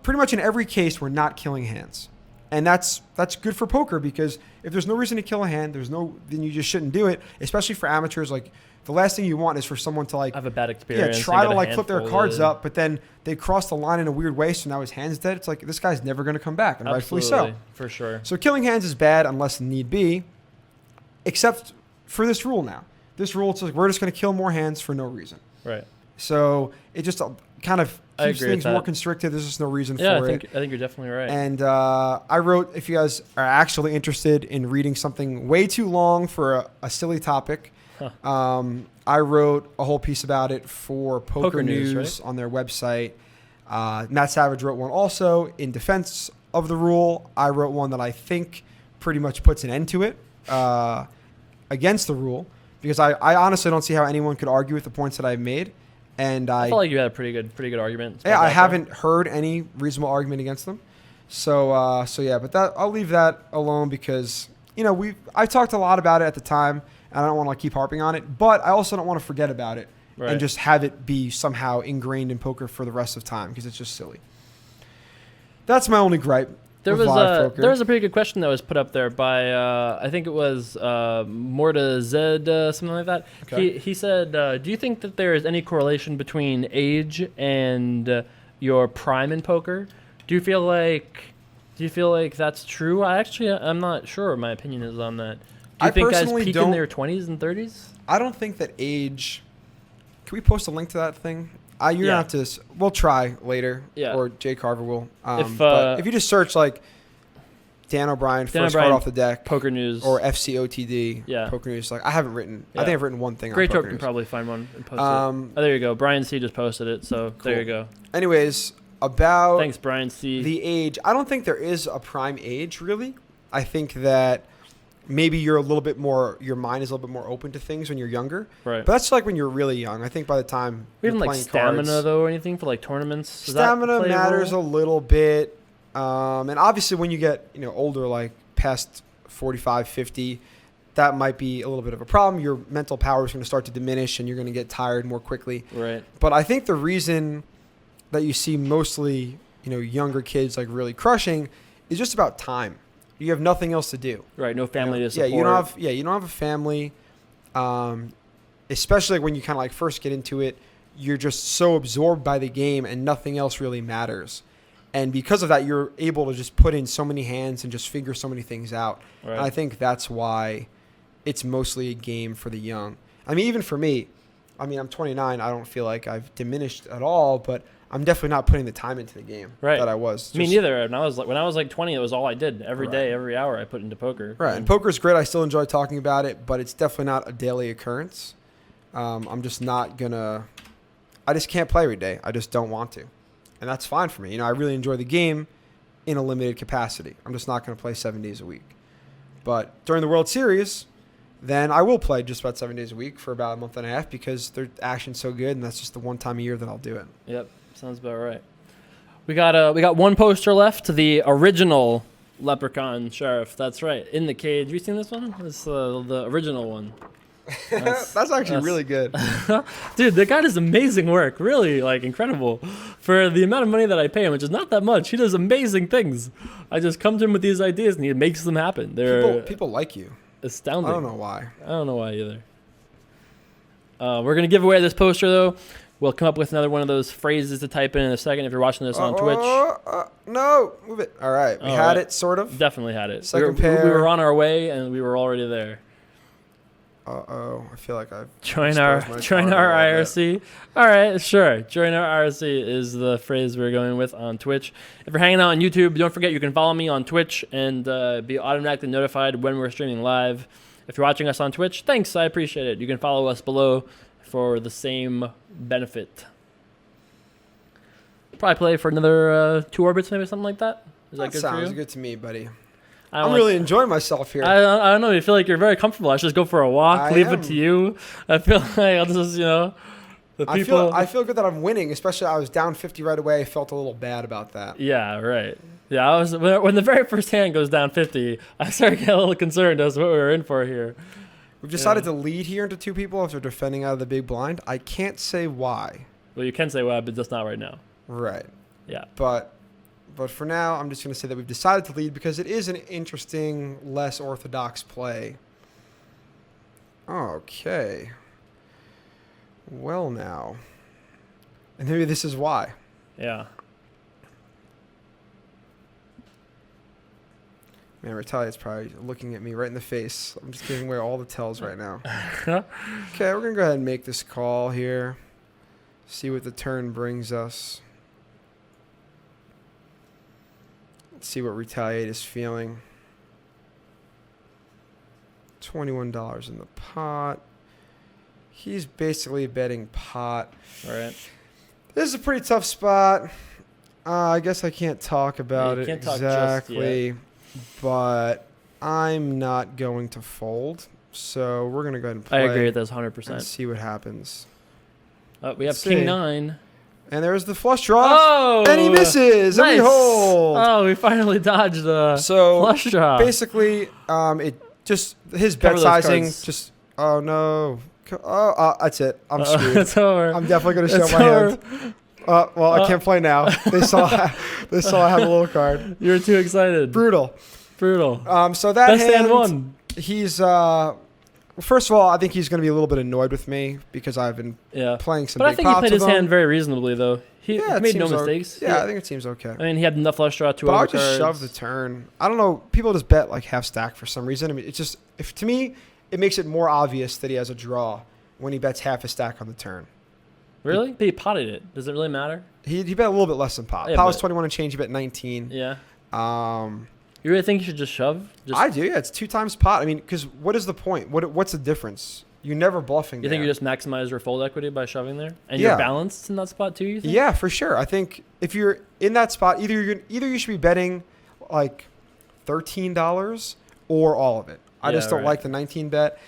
Pretty much in every case, we're not killing hands. And that's good for poker because if there's no reason to kill a hand, then you just shouldn't do it, especially for amateurs. Like, the last thing you want is for someone to like have a bad experience. try to and get a like hand flip their folded. cards up, but then they cross the line in a weird way, so now his hand's dead. It's like this guy's never going to come back, and rightfully so. Absolutely, for sure. So killing hands is bad unless need be, except for this rule now. This rule, it's like we're just going to kill more hands for no reason. Right. So it just kind of I keeps agree with things more that. constricted. There's just no reason Yeah, for it. I think you're definitely right. And I wrote, if you guys are actually interested in reading something way too long for a silly topic, I wrote a whole piece about it for Poker News right? on their website. Matt Savage wrote one also in defense of the rule. I wrote one that I think pretty much puts an end to it against the rule because I honestly don't see how anyone could argue with the points that I've made. And I felt like you had a pretty good argument. yeah, I haven't heard any reasonable argument against them. So yeah, but I'll leave that alone because you know I talked a lot about it at the time, and I don't want to like, keep harping on it. But I also don't want to forget about it and just have it be somehow ingrained in poker for the rest of time because it's just silly. That's my only gripe. There with live poker. was a pretty good question that was put up there by I think it was Morta Zed something like that. Okay. He said, do you think that there is any correlation between age and your prime in poker? Do you feel like that's true? I'm not sure what my opinion is on that. Do you think guys personally peak in their 20s and 30s? I don't think that age. Can we post a link to that thing? You're Yeah. gonna have to. We'll try later. Yeah. Or Jay Carver will. If, But if you just search like Dan O'Brien first card off the deck, Poker News, or FCOTD, Yeah. Poker News. Like I haven't written. Yeah. I think I've written one thing. Great on Toke Poker can News. probably find one and post it. Um, Oh, there you go. Brian C just posted it, so there Cool. you go. Anyways, about Thanks, Brian C. the age, I don't think there is a prime age really. I think that maybe you're a little bit more. Your mind is a little bit more open to things when you're younger. Right. But that's like when you're really young. I think by the time We you're even like playing stamina cards, though or anything for like tournaments. Does that stamina play a matters role? a little bit. And obviously when you get older, like past 45, 50, that might be a little bit of a problem. Your mental power is going to start to diminish and you're going to get tired more quickly. Right. But I think the reason that you see mostly younger kids like really crushing is just about time. You have nothing else to do. Right. No family to Yeah, support. you don't have a family. Especially when you kind of like first get into it, you're just so absorbed by the game and nothing else really matters. And because of that, you're able to just put in so many hands and just figure so many things out. Right. And I think that's why it's mostly a game for the young. I mean, even for me, I'm 29. I don't feel like I've diminished at all, but I'm definitely not putting the time into the game Right. that I was. Me neither. When I was like 20, it was all I did. Every Right. day, every hour I put into poker. Right. And poker's great. I still enjoy talking about it, but it's definitely not a daily occurrence. I'm just not gonna. I just can't play every day. I just don't want to, and that's fine for me. I really enjoy the game in a limited capacity. I'm just not gonna play 7 days a week. But during the World Series, then I will play just about 7 days a week for about a month and a half because their action's so good, and that's just the one time a year that I'll do it. Yep. Sounds about right. We got one poster left. The original Leprechaun Sheriff. That's right. In the cage. Have you seen this one? It's the original one. That's actually really good. Dude, the guy does amazing work. Really, like, incredible. For the amount of money that I pay him, which is not that much, he does amazing things. I just come to him with these ideas, and he makes them happen. They're People like you. astounding. I don't know why. I don't know why either. We're going to give away this poster, though. We'll come up with another one of those phrases to type in a second if you're watching this on Twitch. No, move it. All right, we had it, sort of. Definitely had it. Second we pair. were on our way, and we were already there. I feel like I've Join our exposed my card a little IRC. All right, sure. Join our IRC is the phrase we're going with on Twitch. If you're hanging out on YouTube, don't forget you can follow me on Twitch and be automatically notified when we're streaming live. If you're watching us on Twitch, thanks. I appreciate it. You can follow us below for the same benefit. Probably play for another 2 orbits, maybe something like that. Is that good for you? sounds good to me, buddy. I'm really enjoying myself here. I don't know. You feel like you're very comfortable. I should just go for a walk. I Leave am. it to you. I feel like I'll just The I people. feel good that I'm winning, especially I was down 50 right away. I felt a little bad about that. Yeah, right. Yeah, I was when the very first hand goes down 50. I started getting a little concerned as to what we were in for here. We've decided to lead here into 2 people after defending out of the big blind. I can't say why. Well, you can say why, but just not right now. Right. Yeah. But for now, I'm just going to say that we've decided to lead because it is an interesting, less orthodox play. Okay. Well, now. And maybe this is why. Yeah. Man, Retaliate's probably looking at me right in the face. I'm just giving away all the tells right now. Okay, we're going to go ahead and make this call here. See what the turn brings us. Let's see what Retaliate is feeling. $21 in the pot. He's basically betting pot. All right. This is a pretty tough spot. I guess I can't talk about it exactly, but I'm not going to fold. So we're going to go ahead and play. I agree with this 100%. And see what happens. We have King 9. And there's the flush draw. Oh! And he misses. Nice. And we hold. Oh, we finally dodged the flush draw. Basically, it just his Cover bet those sizing cards. just. Oh no! That's it. I'm screwed. It's over. I'm definitely gonna show It's my over. hand. Well, I can't play now. They saw I have a little card. You were too excited. Brutal. So that Best hand, hand won. He's first of all, I think he's going to be a little bit annoyed with me because I've been playing some. But I big think he pots played with his him. hand very reasonably, though. He made no mistakes. I think it seems okay. I mean, he had enough flush draw, 2 But I overcards. would just shove the turn. I don't know. People just bet like half stack for some reason. I mean, it's just to me, it makes it more obvious that he has a draw when he bets half a stack on the turn. Really? But he potted it. Does it really matter? He bet a little bit less than pot. Yeah, Pot was 21 and change. He bet 19. Yeah. You really think you should just shove? I do. Yeah, it's 2 times pot. I mean, because what is the point? What's the difference? You're never bluffing. You think you just maximize your fold equity by shoving there, and you're balanced in that spot too? You think? Yeah, for sure. I think if you're in that spot, either you should be betting like $13 or all of it. I just don't like the 19 bet.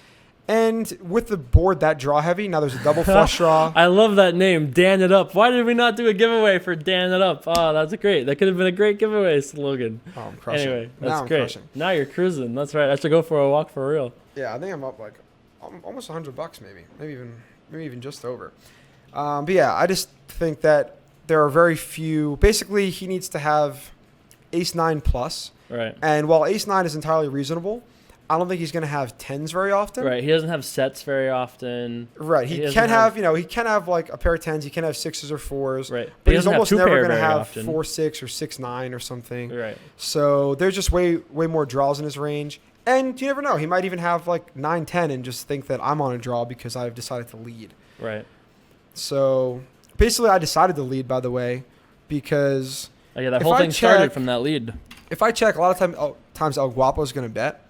And with the board that draw heavy, now there's a double flush draw. I love that name, Dan It Up. Why did we not do a giveaway for Dan It Up? Oh, that's great. That could have been a great giveaway slogan. Oh, I'm crushing. Anyway, that's now I'm great. Crushing. Now you're cruising. That's right. I should go for a walk for real. Yeah, I think I'm up like almost $100 maybe even just over. But yeah, I just think that there are very few. Basically, he needs to have Ace 9 plus. Right. And while Ace 9 is entirely reasonable, I don't think he's going to have 10s very often. Right. He doesn't have sets very often. Right. He can have like a pair of 10s. He can have 6s or 4s. Right. But he's almost never going to have often. 4-6 or 6-9 or something. Right. So there's just way more draws in his range. And you never know. He might even have like 9-10 and just think that I'm on a draw because I've decided to lead. Right. So basically I decided to lead, by the way, because that whole thing started from that lead. If I check, a lot of times El Guapo is going to bet.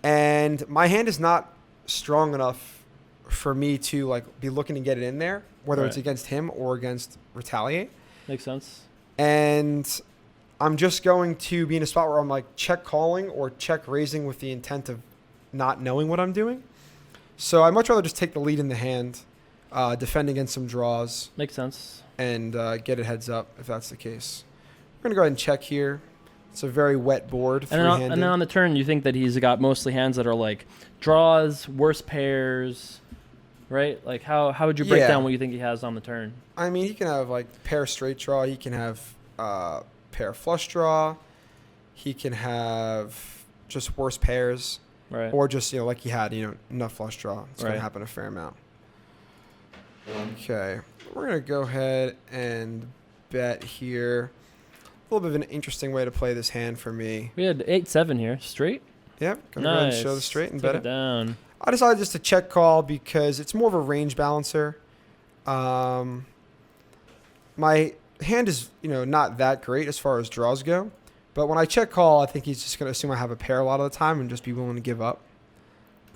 And my hand is not strong enough for me to like be looking to get it in there, whether it's against him or against Retaliate. Makes sense. And I'm just going to be in a spot where I'm like check calling or check raising with the intent of not knowing what I'm doing. So I'd much rather just take the lead in the hand, defend against some draws. Makes sense. And get it heads up if that's the case. We're going to go ahead and check here. It's a very wet board. And then on the turn, you think that he's got mostly hands that are like draws, worse pairs, right? Like how would you break down what you think he has on the turn? I mean, he can have like pair straight draw. He can have pair flush draw. He can have just worse pairs. Right. Or just, like he had, enough flush draw. It's going to happen a fair amount. Okay. We're going to go ahead and bet here. A little bit of an interesting way to play this hand for me. We had 8-7 here. Straight? Yep. Going to go ahead and show the straight and bet it down. I decided just to check call because it's more of a range balancer. My hand is, not that great as far as draws go. But when I check call, I think he's just going to assume I have a pair a lot of the time and just be willing to give up.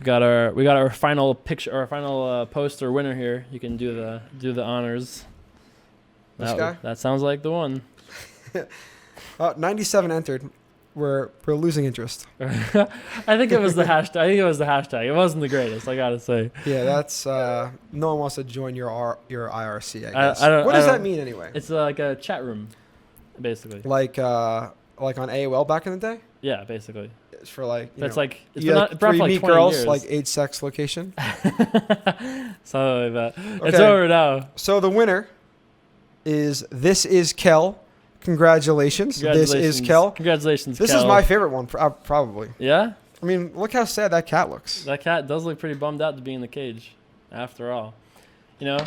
We got our final picture, our final poster winner here. You can do the honors. This guy? That sounds like the one. 97 entered. we're losing interest. I think it was the hashtag. It wasn't the greatest, I gotta say. Yeah, that's no one wants to join your IRC. I guess. I What does don't- that mean anyway? It's like a chat room, basically. Like on AOL back in the day. Yeah, basically. It's for like. It's like it's you been like not been three for like meet 20 girls, years. like age, sex, location. Something like that. It's Okay. over now. So the winner is This Is Kel. Congratulations. This is Kel. Congratulations, This Kel. is my favorite one, probably. Yeah? I mean, look how sad that cat looks. That cat does look pretty bummed out to be in the cage, after all. You know,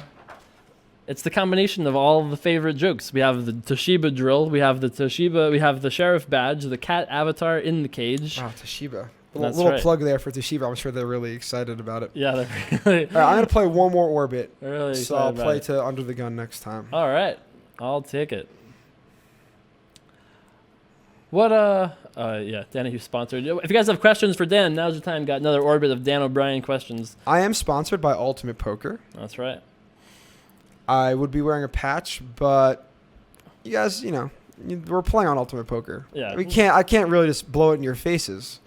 it's the combination of all of the favorite jokes. We have the Toshiba drill, we have the sheriff badge, the cat avatar in the cage. Oh, Toshiba. That's Little right. plug there for Toshiba. I'm sure they're really excited about it. Yeah, they're really, All right, I'm going to play one more orbit. they're really So I'll excited about play it. to Under the Gun next time. All right, I'll take it. What, yeah, Danny, who's sponsored. If you guys have questions for Dan, now's the time. Got another orbit of Dan O'Brien questions. I am sponsored by Ultimate Poker. That's right. I would be wearing a patch, but you guys, we're playing on Ultimate Poker. Yeah. I can't really just blow it in your faces.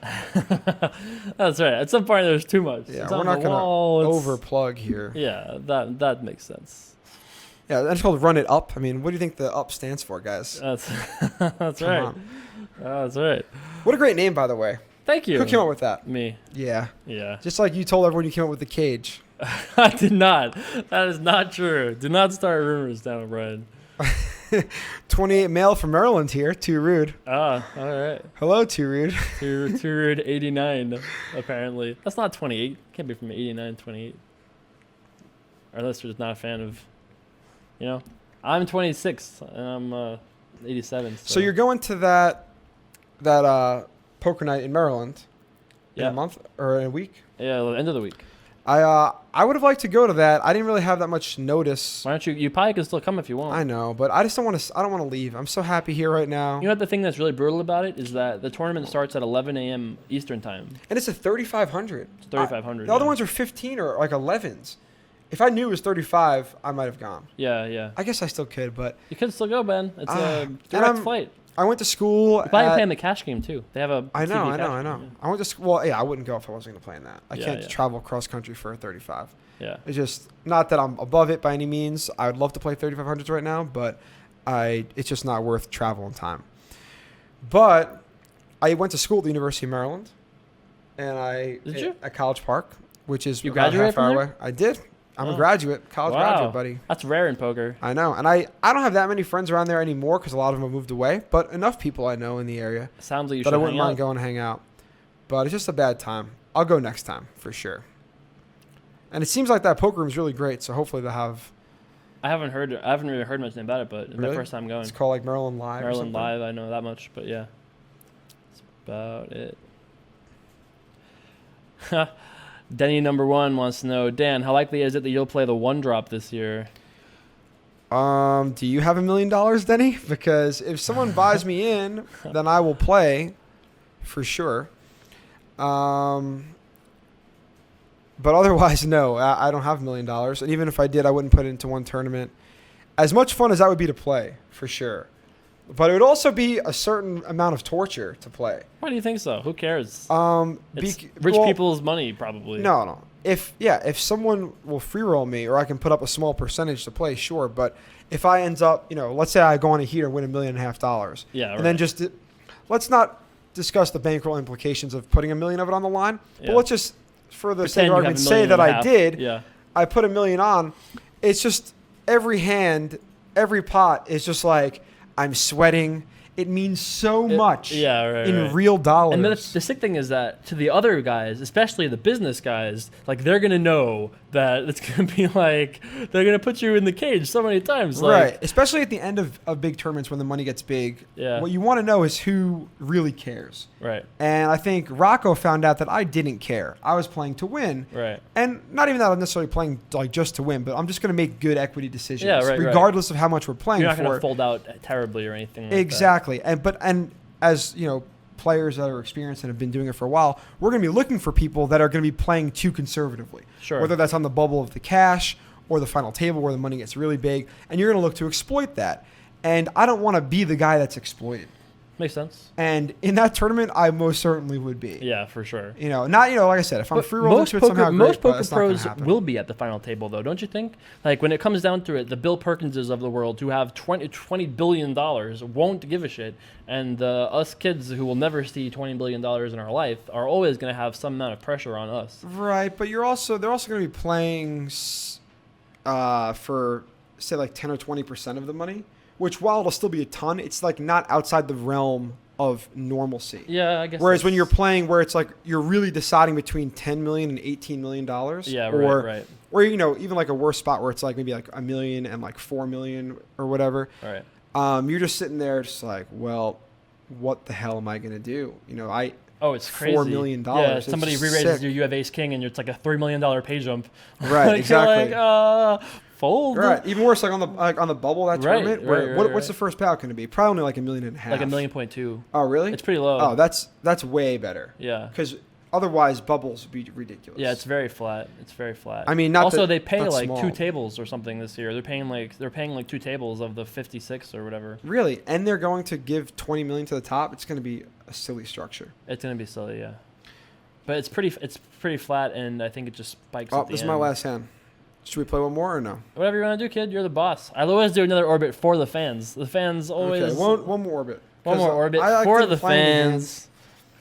That's right. At some point, there's too much. Yeah, It's we're on not the going wall, to it's- overplug here. Yeah, that makes sense. Yeah, that's called Run It Up. I mean, what do you think the up stands for, guys? That's that's Come right. on. That's right. What a great name, by the way. Thank you. Who came up with that? Me. Yeah. Yeah. Just like you told everyone you came up with the cage. I did not. That is not true. Do not start rumors, Dan O'Brien. 28 male from Maryland here. Too rude. Ah, all right. Hello, Too rude. Too rude 89, apparently. That's not 28. Can't be from 89 to 28. Our listener's not a fan of, I'm 26 and I'm 87. So you're going to that poker night in Maryland in Yeah. a month or in a week? Yeah, the end of the week. I would have liked to go to that. I didn't really have that much notice. Why don't you probably can still come if you want. I know, but I just don't want to. I don't want to leave. I'm so happy here right now. You know what the thing that's really brutal about it is that the tournament starts at 11 a.m. Eastern time. And it's a 3,500. It's 3,500. The other ones are 15 or like 11s. If I knew it was 35, I might have gone. Yeah. I guess I still could, but You could still go, Ben. It's a and direct flight. I went to school. You probably playing the cash game too. They have a I know, TV I know, cash I know. game, I went to school. Well, yeah, I wouldn't go if I wasn't going to play in that. I Yeah, can't yeah. travel cross country for a 35. Yeah. It's just not that I'm above it by any means. I would love to play 3500s right now, but it's just not worth travel and time. But I went to school at the University of Maryland, and Did you? at College Park, which is You about graduated half hour from away. I did. I'm a Oh. graduate, college Wow. graduate, buddy. That's rare in poker. I know, and I don't have that many friends around there anymore because a lot of them have moved away. But enough people I know in the area Sounds like you that should I wouldn't hang mind out. going to hang out. But it's just a bad time. I'll go next time for sure. And it seems like that poker room is really great, so hopefully they'll have. I haven't really heard much about it, but it's my Really? first time going. It's called like Maryland Live. or Maryland something. Live, I know that much, but yeah. That's about it. Denny number 1 wants to know, Dan, how likely is it that you'll play the 1-drop this year? Do you have $1 million, Denny? Because if someone buys me in, then I will play, for sure. But otherwise, no, I don't have $1 million. And even if I did, I wouldn't put it into one tournament. As much fun as that would be to play, for sure. But it would also be a certain amount of torture to play. Why do you think so? Who cares? It's Bec- rich well, people's money, probably. No. If someone will free roll me, or I can put up a small percentage to play, sure. But if I end up, let's say I go on a heater and win $1.5 million, Yeah, right. and then just let's not discuss the bankroll implications of putting $1 million of it on the line. Yeah. But let's just, for the sake Pretend of you have argument, $1.5 say that I million. did. Yeah. I put $1 million on. It's just every hand, every pot is just like I'm sweating. It means so much Yeah, right. in right. real dollars. And the sick thing is that to the other guys, especially the business guys, like they're gonna know that it's gonna be like they're gonna put you in the cage so many times. Like, Right, especially at the end of big tournaments when the money gets big. Yeah. What you want to know is who really cares. Right. And I think Rocco found out that I didn't care. I was playing to win. Right. And not even that I'm necessarily playing like just to win, but I'm just going to make good equity decisions, Yeah, right, regardless of how much we're playing You're not for. gonna fold out terribly or anything. Like that. Exactly. And as players that are experienced and have been doing it for a while, we're going to be looking for people that are going to be playing too conservatively. Sure. Whether that's on the bubble of the cash or the final table where the money gets really big, and you're going to look to exploit that. And I don't want to be the guy that's exploited. Makes sense. And in that tournament, I most certainly would be. Yeah, for sure. Not like I said, if I'm free rolling into it somehow, most great, poker pros will be at the final table, though, don't you think? Like when it comes down to it, the Bill Perkinses of the world who have $20 billion won't give a shit, and us kids who will never see $20 billion in our life are always going to have some amount of pressure on us. Right, but they're also going to be playing for say like 10 or 20% of the money. Which, while it'll still be a ton, it's like not outside the realm of normalcy. Yeah, I guess. Whereas when you're playing where it's like you're really deciding between $10 million and $18 million. Yeah, right. Or, even like a worse spot where it's like maybe like $1 million and like $4 million or whatever. Right. You're just sitting there just like, well, what the hell am I going to do? Oh, it's crazy. $4 million. Yeah, somebody re-raises you have ace king and it's like a $3 million pay jump. Right, like, exactly. You're like, fold. Right, even worse, like on the bubble that tournament. What's the first payout going to be? Probably only like $1.5 million. Like $1.2 million. Oh, really? It's pretty low. Oh, that's way better. Yeah. Because otherwise, bubbles would be ridiculous. Yeah, it's very flat. I mean, they pay like small. 2 tables or something this year. They're paying like 2 tables of the 56 or whatever. Really, and they're going to give $20 million to the top. It's going to be a silly structure. It's going to be silly, yeah. But it's pretty flat, and I think it just spikes. Oh, at the this is end. my last hand. Should we play one more or no? Whatever you want to do, kid. You're the boss. I'll always do another orbit for the fans. The fans always. Okay, one more orbit. One more orbit for the fans.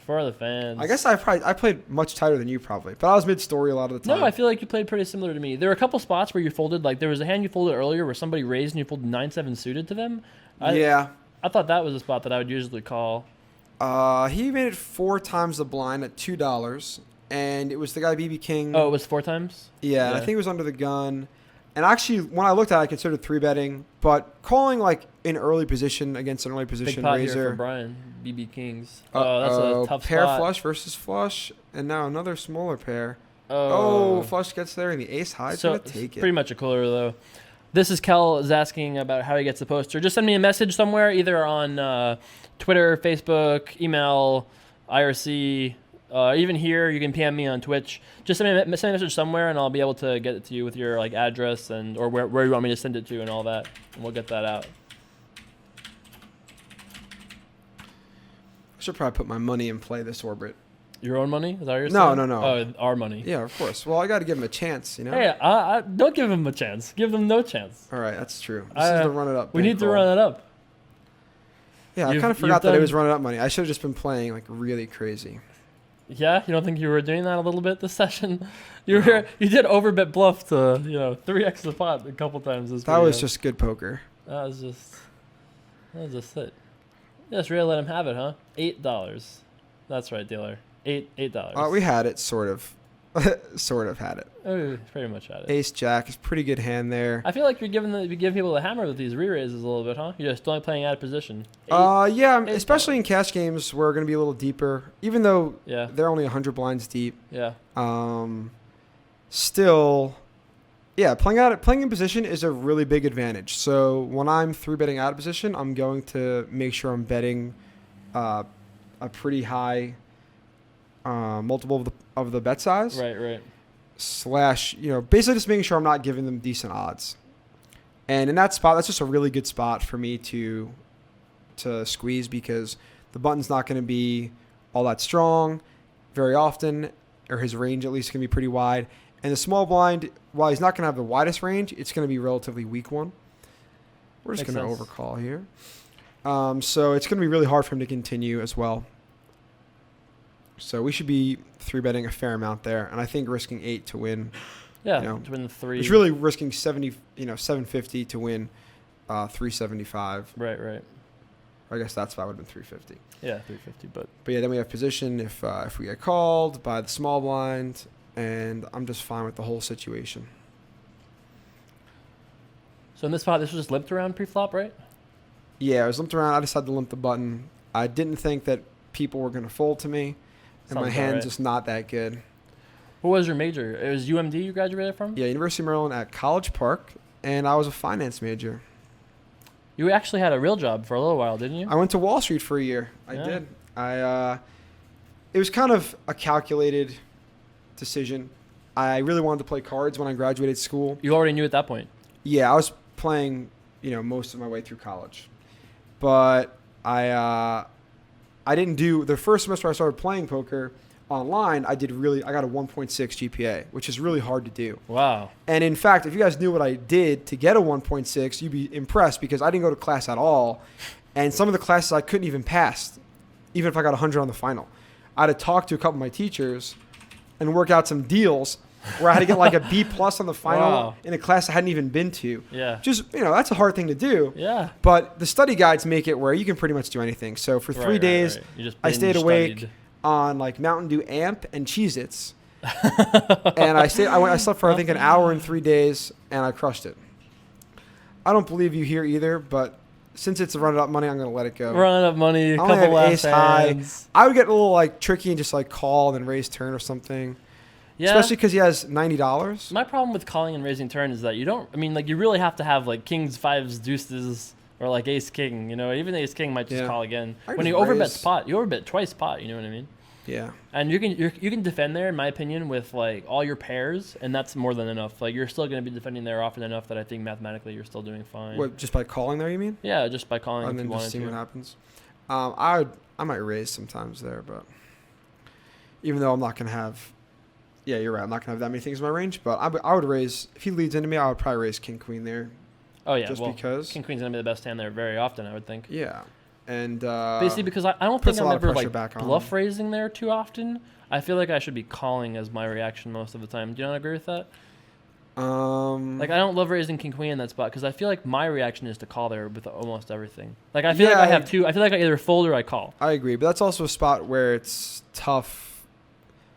For the fans. I guess I played much tighter than you probably, but I was mid-story a lot of the time. No, I feel like you played pretty similar to me. There were a couple spots where you folded. Like there was a hand you folded earlier where somebody raised and you folded 9-7 suited to them. Yeah. I thought that was a spot that I would usually call. He made it 4 times the blind at $2. And it was the guy BB King. Oh, it was 4 times? Yeah, I think it was under the gun. And actually, when I looked at it, I considered 3-betting. But calling like an early position against an early position big pot raiser. Here for Brian, BB Kings. Oh, that's a tough pair spot. flush versus flush. And now another smaller pair. Oh, flush gets there and the ace high's so going to take it. Pretty much a cooler, though. This is Kel is asking about how he gets the poster. Just send me a message somewhere, either on Twitter, Facebook, email, IRC. Even here, you can PM me on Twitch. Just send me a message somewhere, and I'll be able to get it to you with your address or where you want me to send it to and all that, and we'll get that out. I should probably put my money in play this orbit. Your own money? Is that what you're saying? No. No. Oh, our money. Yeah, of course. Well, I got to give him a chance, Hey, don't give him a chance. Give them no chance. All right, that's true. This is the run it up. We need to run it up. Yeah, I kind of forgot that it was running up money. I should have just been playing like really crazy. Yeah, you don't think you were doing that a little bit this session? You did overbet bluff to 3x the pot a couple times this. That was just good poker. That was just it. Just really let him have it, huh? $8. That's right, dealer. $8. We had it, sort of. Sort of had it. Oh, pretty much had it. Ace Jack is pretty good hand there. I feel like you give people the hammer with these re-raises a little bit, huh? You're just only playing out of position. Yeah, especially in cash games, we're going to be a little deeper, even though they're only 100 blinds deep. Yeah. Still, yeah, playing in position is a really big advantage. So when I'm 3-betting out of position, I'm going to make sure I'm betting a pretty high multiple of the bet size. Right. / basically just making sure I'm not giving them decent odds. And in that spot, that's just a really good spot for me to squeeze because the button's not going to be all that strong very often, or his range at least can be pretty wide. And the small blind, while he's not going to have the widest range, it's going to be a relatively weak one. We're just going to overcall here. So it's going to be really hard for him to continue as well. So we should be 3-betting a fair amount there, and I think risking 8 to win. Yeah, to win the 3. It's really risking 750 to win 375. Right. I guess that's why I would have been 350. Yeah, 350. But yeah, then we have position if we get called by the small blind, and I'm just fine with the whole situation. So in this spot, this was just limped around pre-flop, right? Yeah, I was limped around. I decided to limp the button. I didn't think that people were going to fold to me. And my hand's just not that good. What was your major? It was UMD you graduated from? Yeah, University of Maryland at College Park, and I was a finance major. You actually had a real job for a little while, didn't you? I went to Wall Street for a year. I did. It was kind of a calculated decision. I really wanted to play cards when I graduated school. You already knew at that point? Yeah, I was playing, most of my way through college. But I I didn't do the first semester I started playing poker online. I got a 1.6 GPA, which is really hard to do. Wow. And in fact, if you guys knew what I did to get a 1.6, you'd be impressed because I didn't go to class at all. And some of the classes I couldn't even pass, even if I got 100 on the final. I had to talk to a couple of my teachers and work out some deals where I had to get like a B+ on the final Wow. in a class I hadn't even been to. Yeah. Just, that's a hard thing to do. Yeah. But the study guides make it where you can pretty much do anything. So for 3 days, You just I stayed binge awake studied. on like Mountain Dew Amp and Cheez-Its. And I slept for I think an hour in 3 days, and I crushed it. I don't believe you here either, but since it's a run up money, I'm gonna let it go. Running up money, a I only couple have last ace high. hands. I would get a little like tricky and just like call and then raise turn or something. Yeah. Especially because he has $90. My problem with calling and raising turn is that you really have to have like kings, fives, deuces, or like ace king. Even ace king might just Yeah. call again. I When just you overbet raise. spot, you overbet twice pot. You know what I mean? Yeah. And you can defend there, in my opinion, with like all your pairs, and that's more than enough. Like you're still going to be defending there often enough that I think mathematically you're still doing fine. What, just by calling there, you mean? Yeah, just by calling And if then you just wanted seeing to. what happens. I might raise sometimes there, but even though I'm not gonna have, yeah, you're right. I'm not gonna have that many things in my range, but I would raise if he leads into me. I would probably raise king queen there. Oh yeah, just well, because. king queen's gonna be the best hand there very often, I would think. Yeah, and Basically, because I don't puts think a I'm lot of ever pressure like back on bluff him. raising there too often. I feel like I should be calling as my reaction most of the time. Do you not agree with that? Like I don't love raising king queen in that spot because I feel like my reaction is to call there with almost everything. Like I feel like Yeah, I have two. I feel like I either fold or I call. I agree, but that's also a spot where it's tough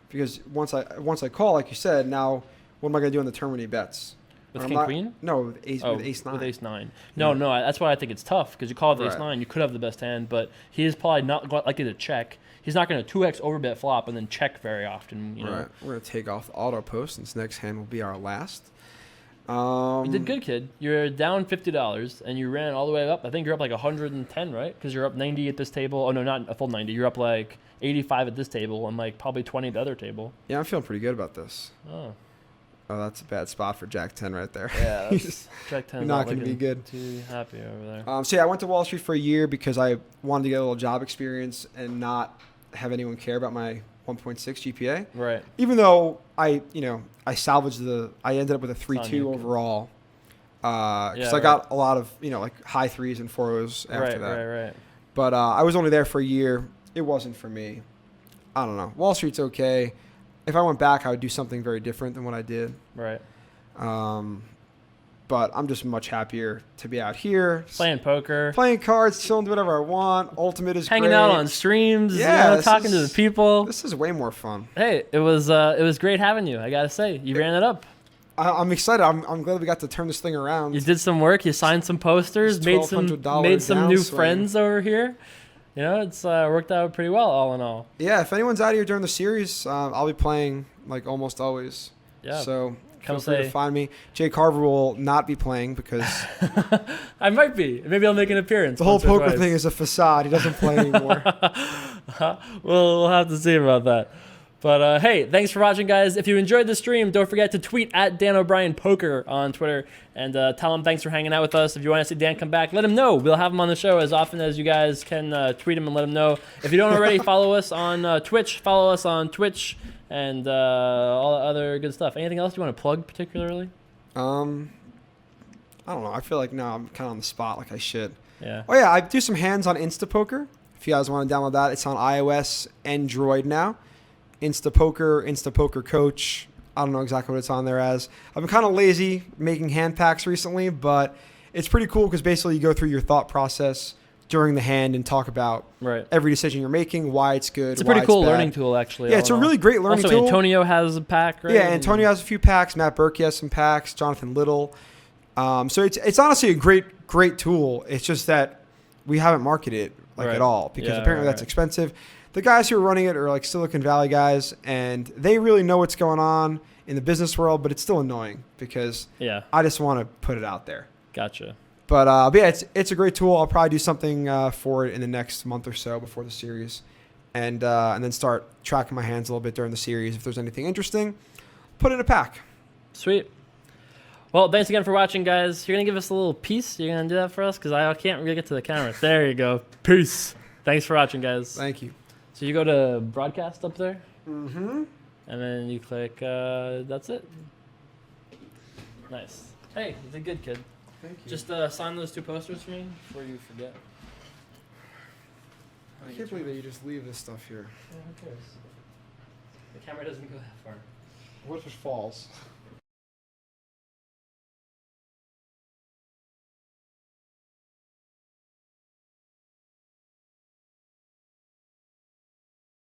because once I call, like you said, now what am I gonna do on the turn when he bets? With I'm king not- queen? No, with ace Oh, with ace nine. With ace nine. No, Yeah. no, that's why I think it's tough because you call with ace Right. nine, you could have the best hand, but he is probably not likely to check. He's not going to 2x overbet flop and then check very often. Right. We're gonna take off the auto post since next hand will be our last. You did good, kid. You're down $50 and you ran all the way up. I think you're up like 110, right? Because you're up 90 at this table. Oh no, not a full 90. You're up like 85 at this table and like probably 20 at the other table. Yeah, I'm feeling pretty good about this. Oh, Oh, that's a bad spot for Jack 10 right there. yeah. That's, Jack 10 not gonna be good. Too happy over there. So yeah, I went to Wall Street for a year because I wanted to get a little job experience and not have anyone care about my 1.6 GPA. Right. Even though I salvaged I ended up with a on you, 3.2 kid. overall. Because Yeah, I got a lot of, like high 3s and 4s after Right, that. right. But I was only there for a year. It wasn't for me. I don't know. Wall Street's okay. If I went back, I would do something very different than what I did. Right. But I'm just much happier to be out here. Playing poker. Playing cards, chilling, do whatever I want. Ultimate is Hanging great. out on streams, Yeah, this talking to is- the people. This is way more fun. Hey, it was great having you. I gotta say, you ran it up. I'm excited. I'm glad we got to turn this thing around. You did some work. You signed some posters, It's made some $1,200 new downswing. friends over here. It's worked out pretty well, all in all. Yeah, if anyone's out here during the series, I'll be playing like almost always. Yeah. So Come feel free say- to find me. Jay Carver will not be playing because I might be. Maybe I'll make an appearance. the whole once or poker twice. thing is a facade. He doesn't play anymore. We'll have to see about that. But hey, thanks for watching, guys. If you enjoyed the stream, don't forget to tweet at Dan O'Brien Poker on Twitter and tell him thanks for hanging out with us. If you want to see Dan come back, let him know. We'll have him on the show as often as you guys can. Tweet him and let him know. If you don't already, follow us on Twitch. Follow us on Twitch and all the other good stuff. Anything else you want to plug particularly? I don't know. I feel like now I'm kind of on the spot like I should. Yeah. Oh yeah, I do some hands on Instapoker. If you guys want to download that, it's on iOS, Android now. Instapoker Coach. I don't know exactly what it's on there as. I've been kind of lazy making hand packs recently, but it's pretty cool because basically you go through your thought process during the hand and talk about Right. every decision you're making, why it's good, It's a why pretty cool bad. learning tool, actually. Yeah, all it's a in all. really great learning also, tool. Antonio has a pack, right? Yeah, Antonio has a few packs. Matt Berkey has some packs. Jonathan Little. So it's honestly a great tool. It's just that we haven't marketed it Right. at all because Yeah, apparently right, that's right. expensive. The guys who are running it are like Silicon Valley guys, and they really know what's going on in the business world, but it's still annoying because Yeah, I just want to put it out there. gotcha. But yeah, it's a great tool. I'll probably do something for it in the next month or so before the series, and then start tracking my hands a little bit during the series. If there's anything interesting, put it in a pack. Sweet. Well, thanks again for watching, guys. You're going to give us a little piece? You're going to do that for us? Because I can't really get to the camera. There you go. Peace. Thanks for watching, guys. Thank you. So you go to broadcast up there, Mm-hmm. and then you click. That's it. Nice. Hey, you did good, kid. Thank you. Just sign those 2 posters for me before you forget. I can't believe that you just leave this stuff here. Yeah, who cares? The camera doesn't go that far. What if it falls?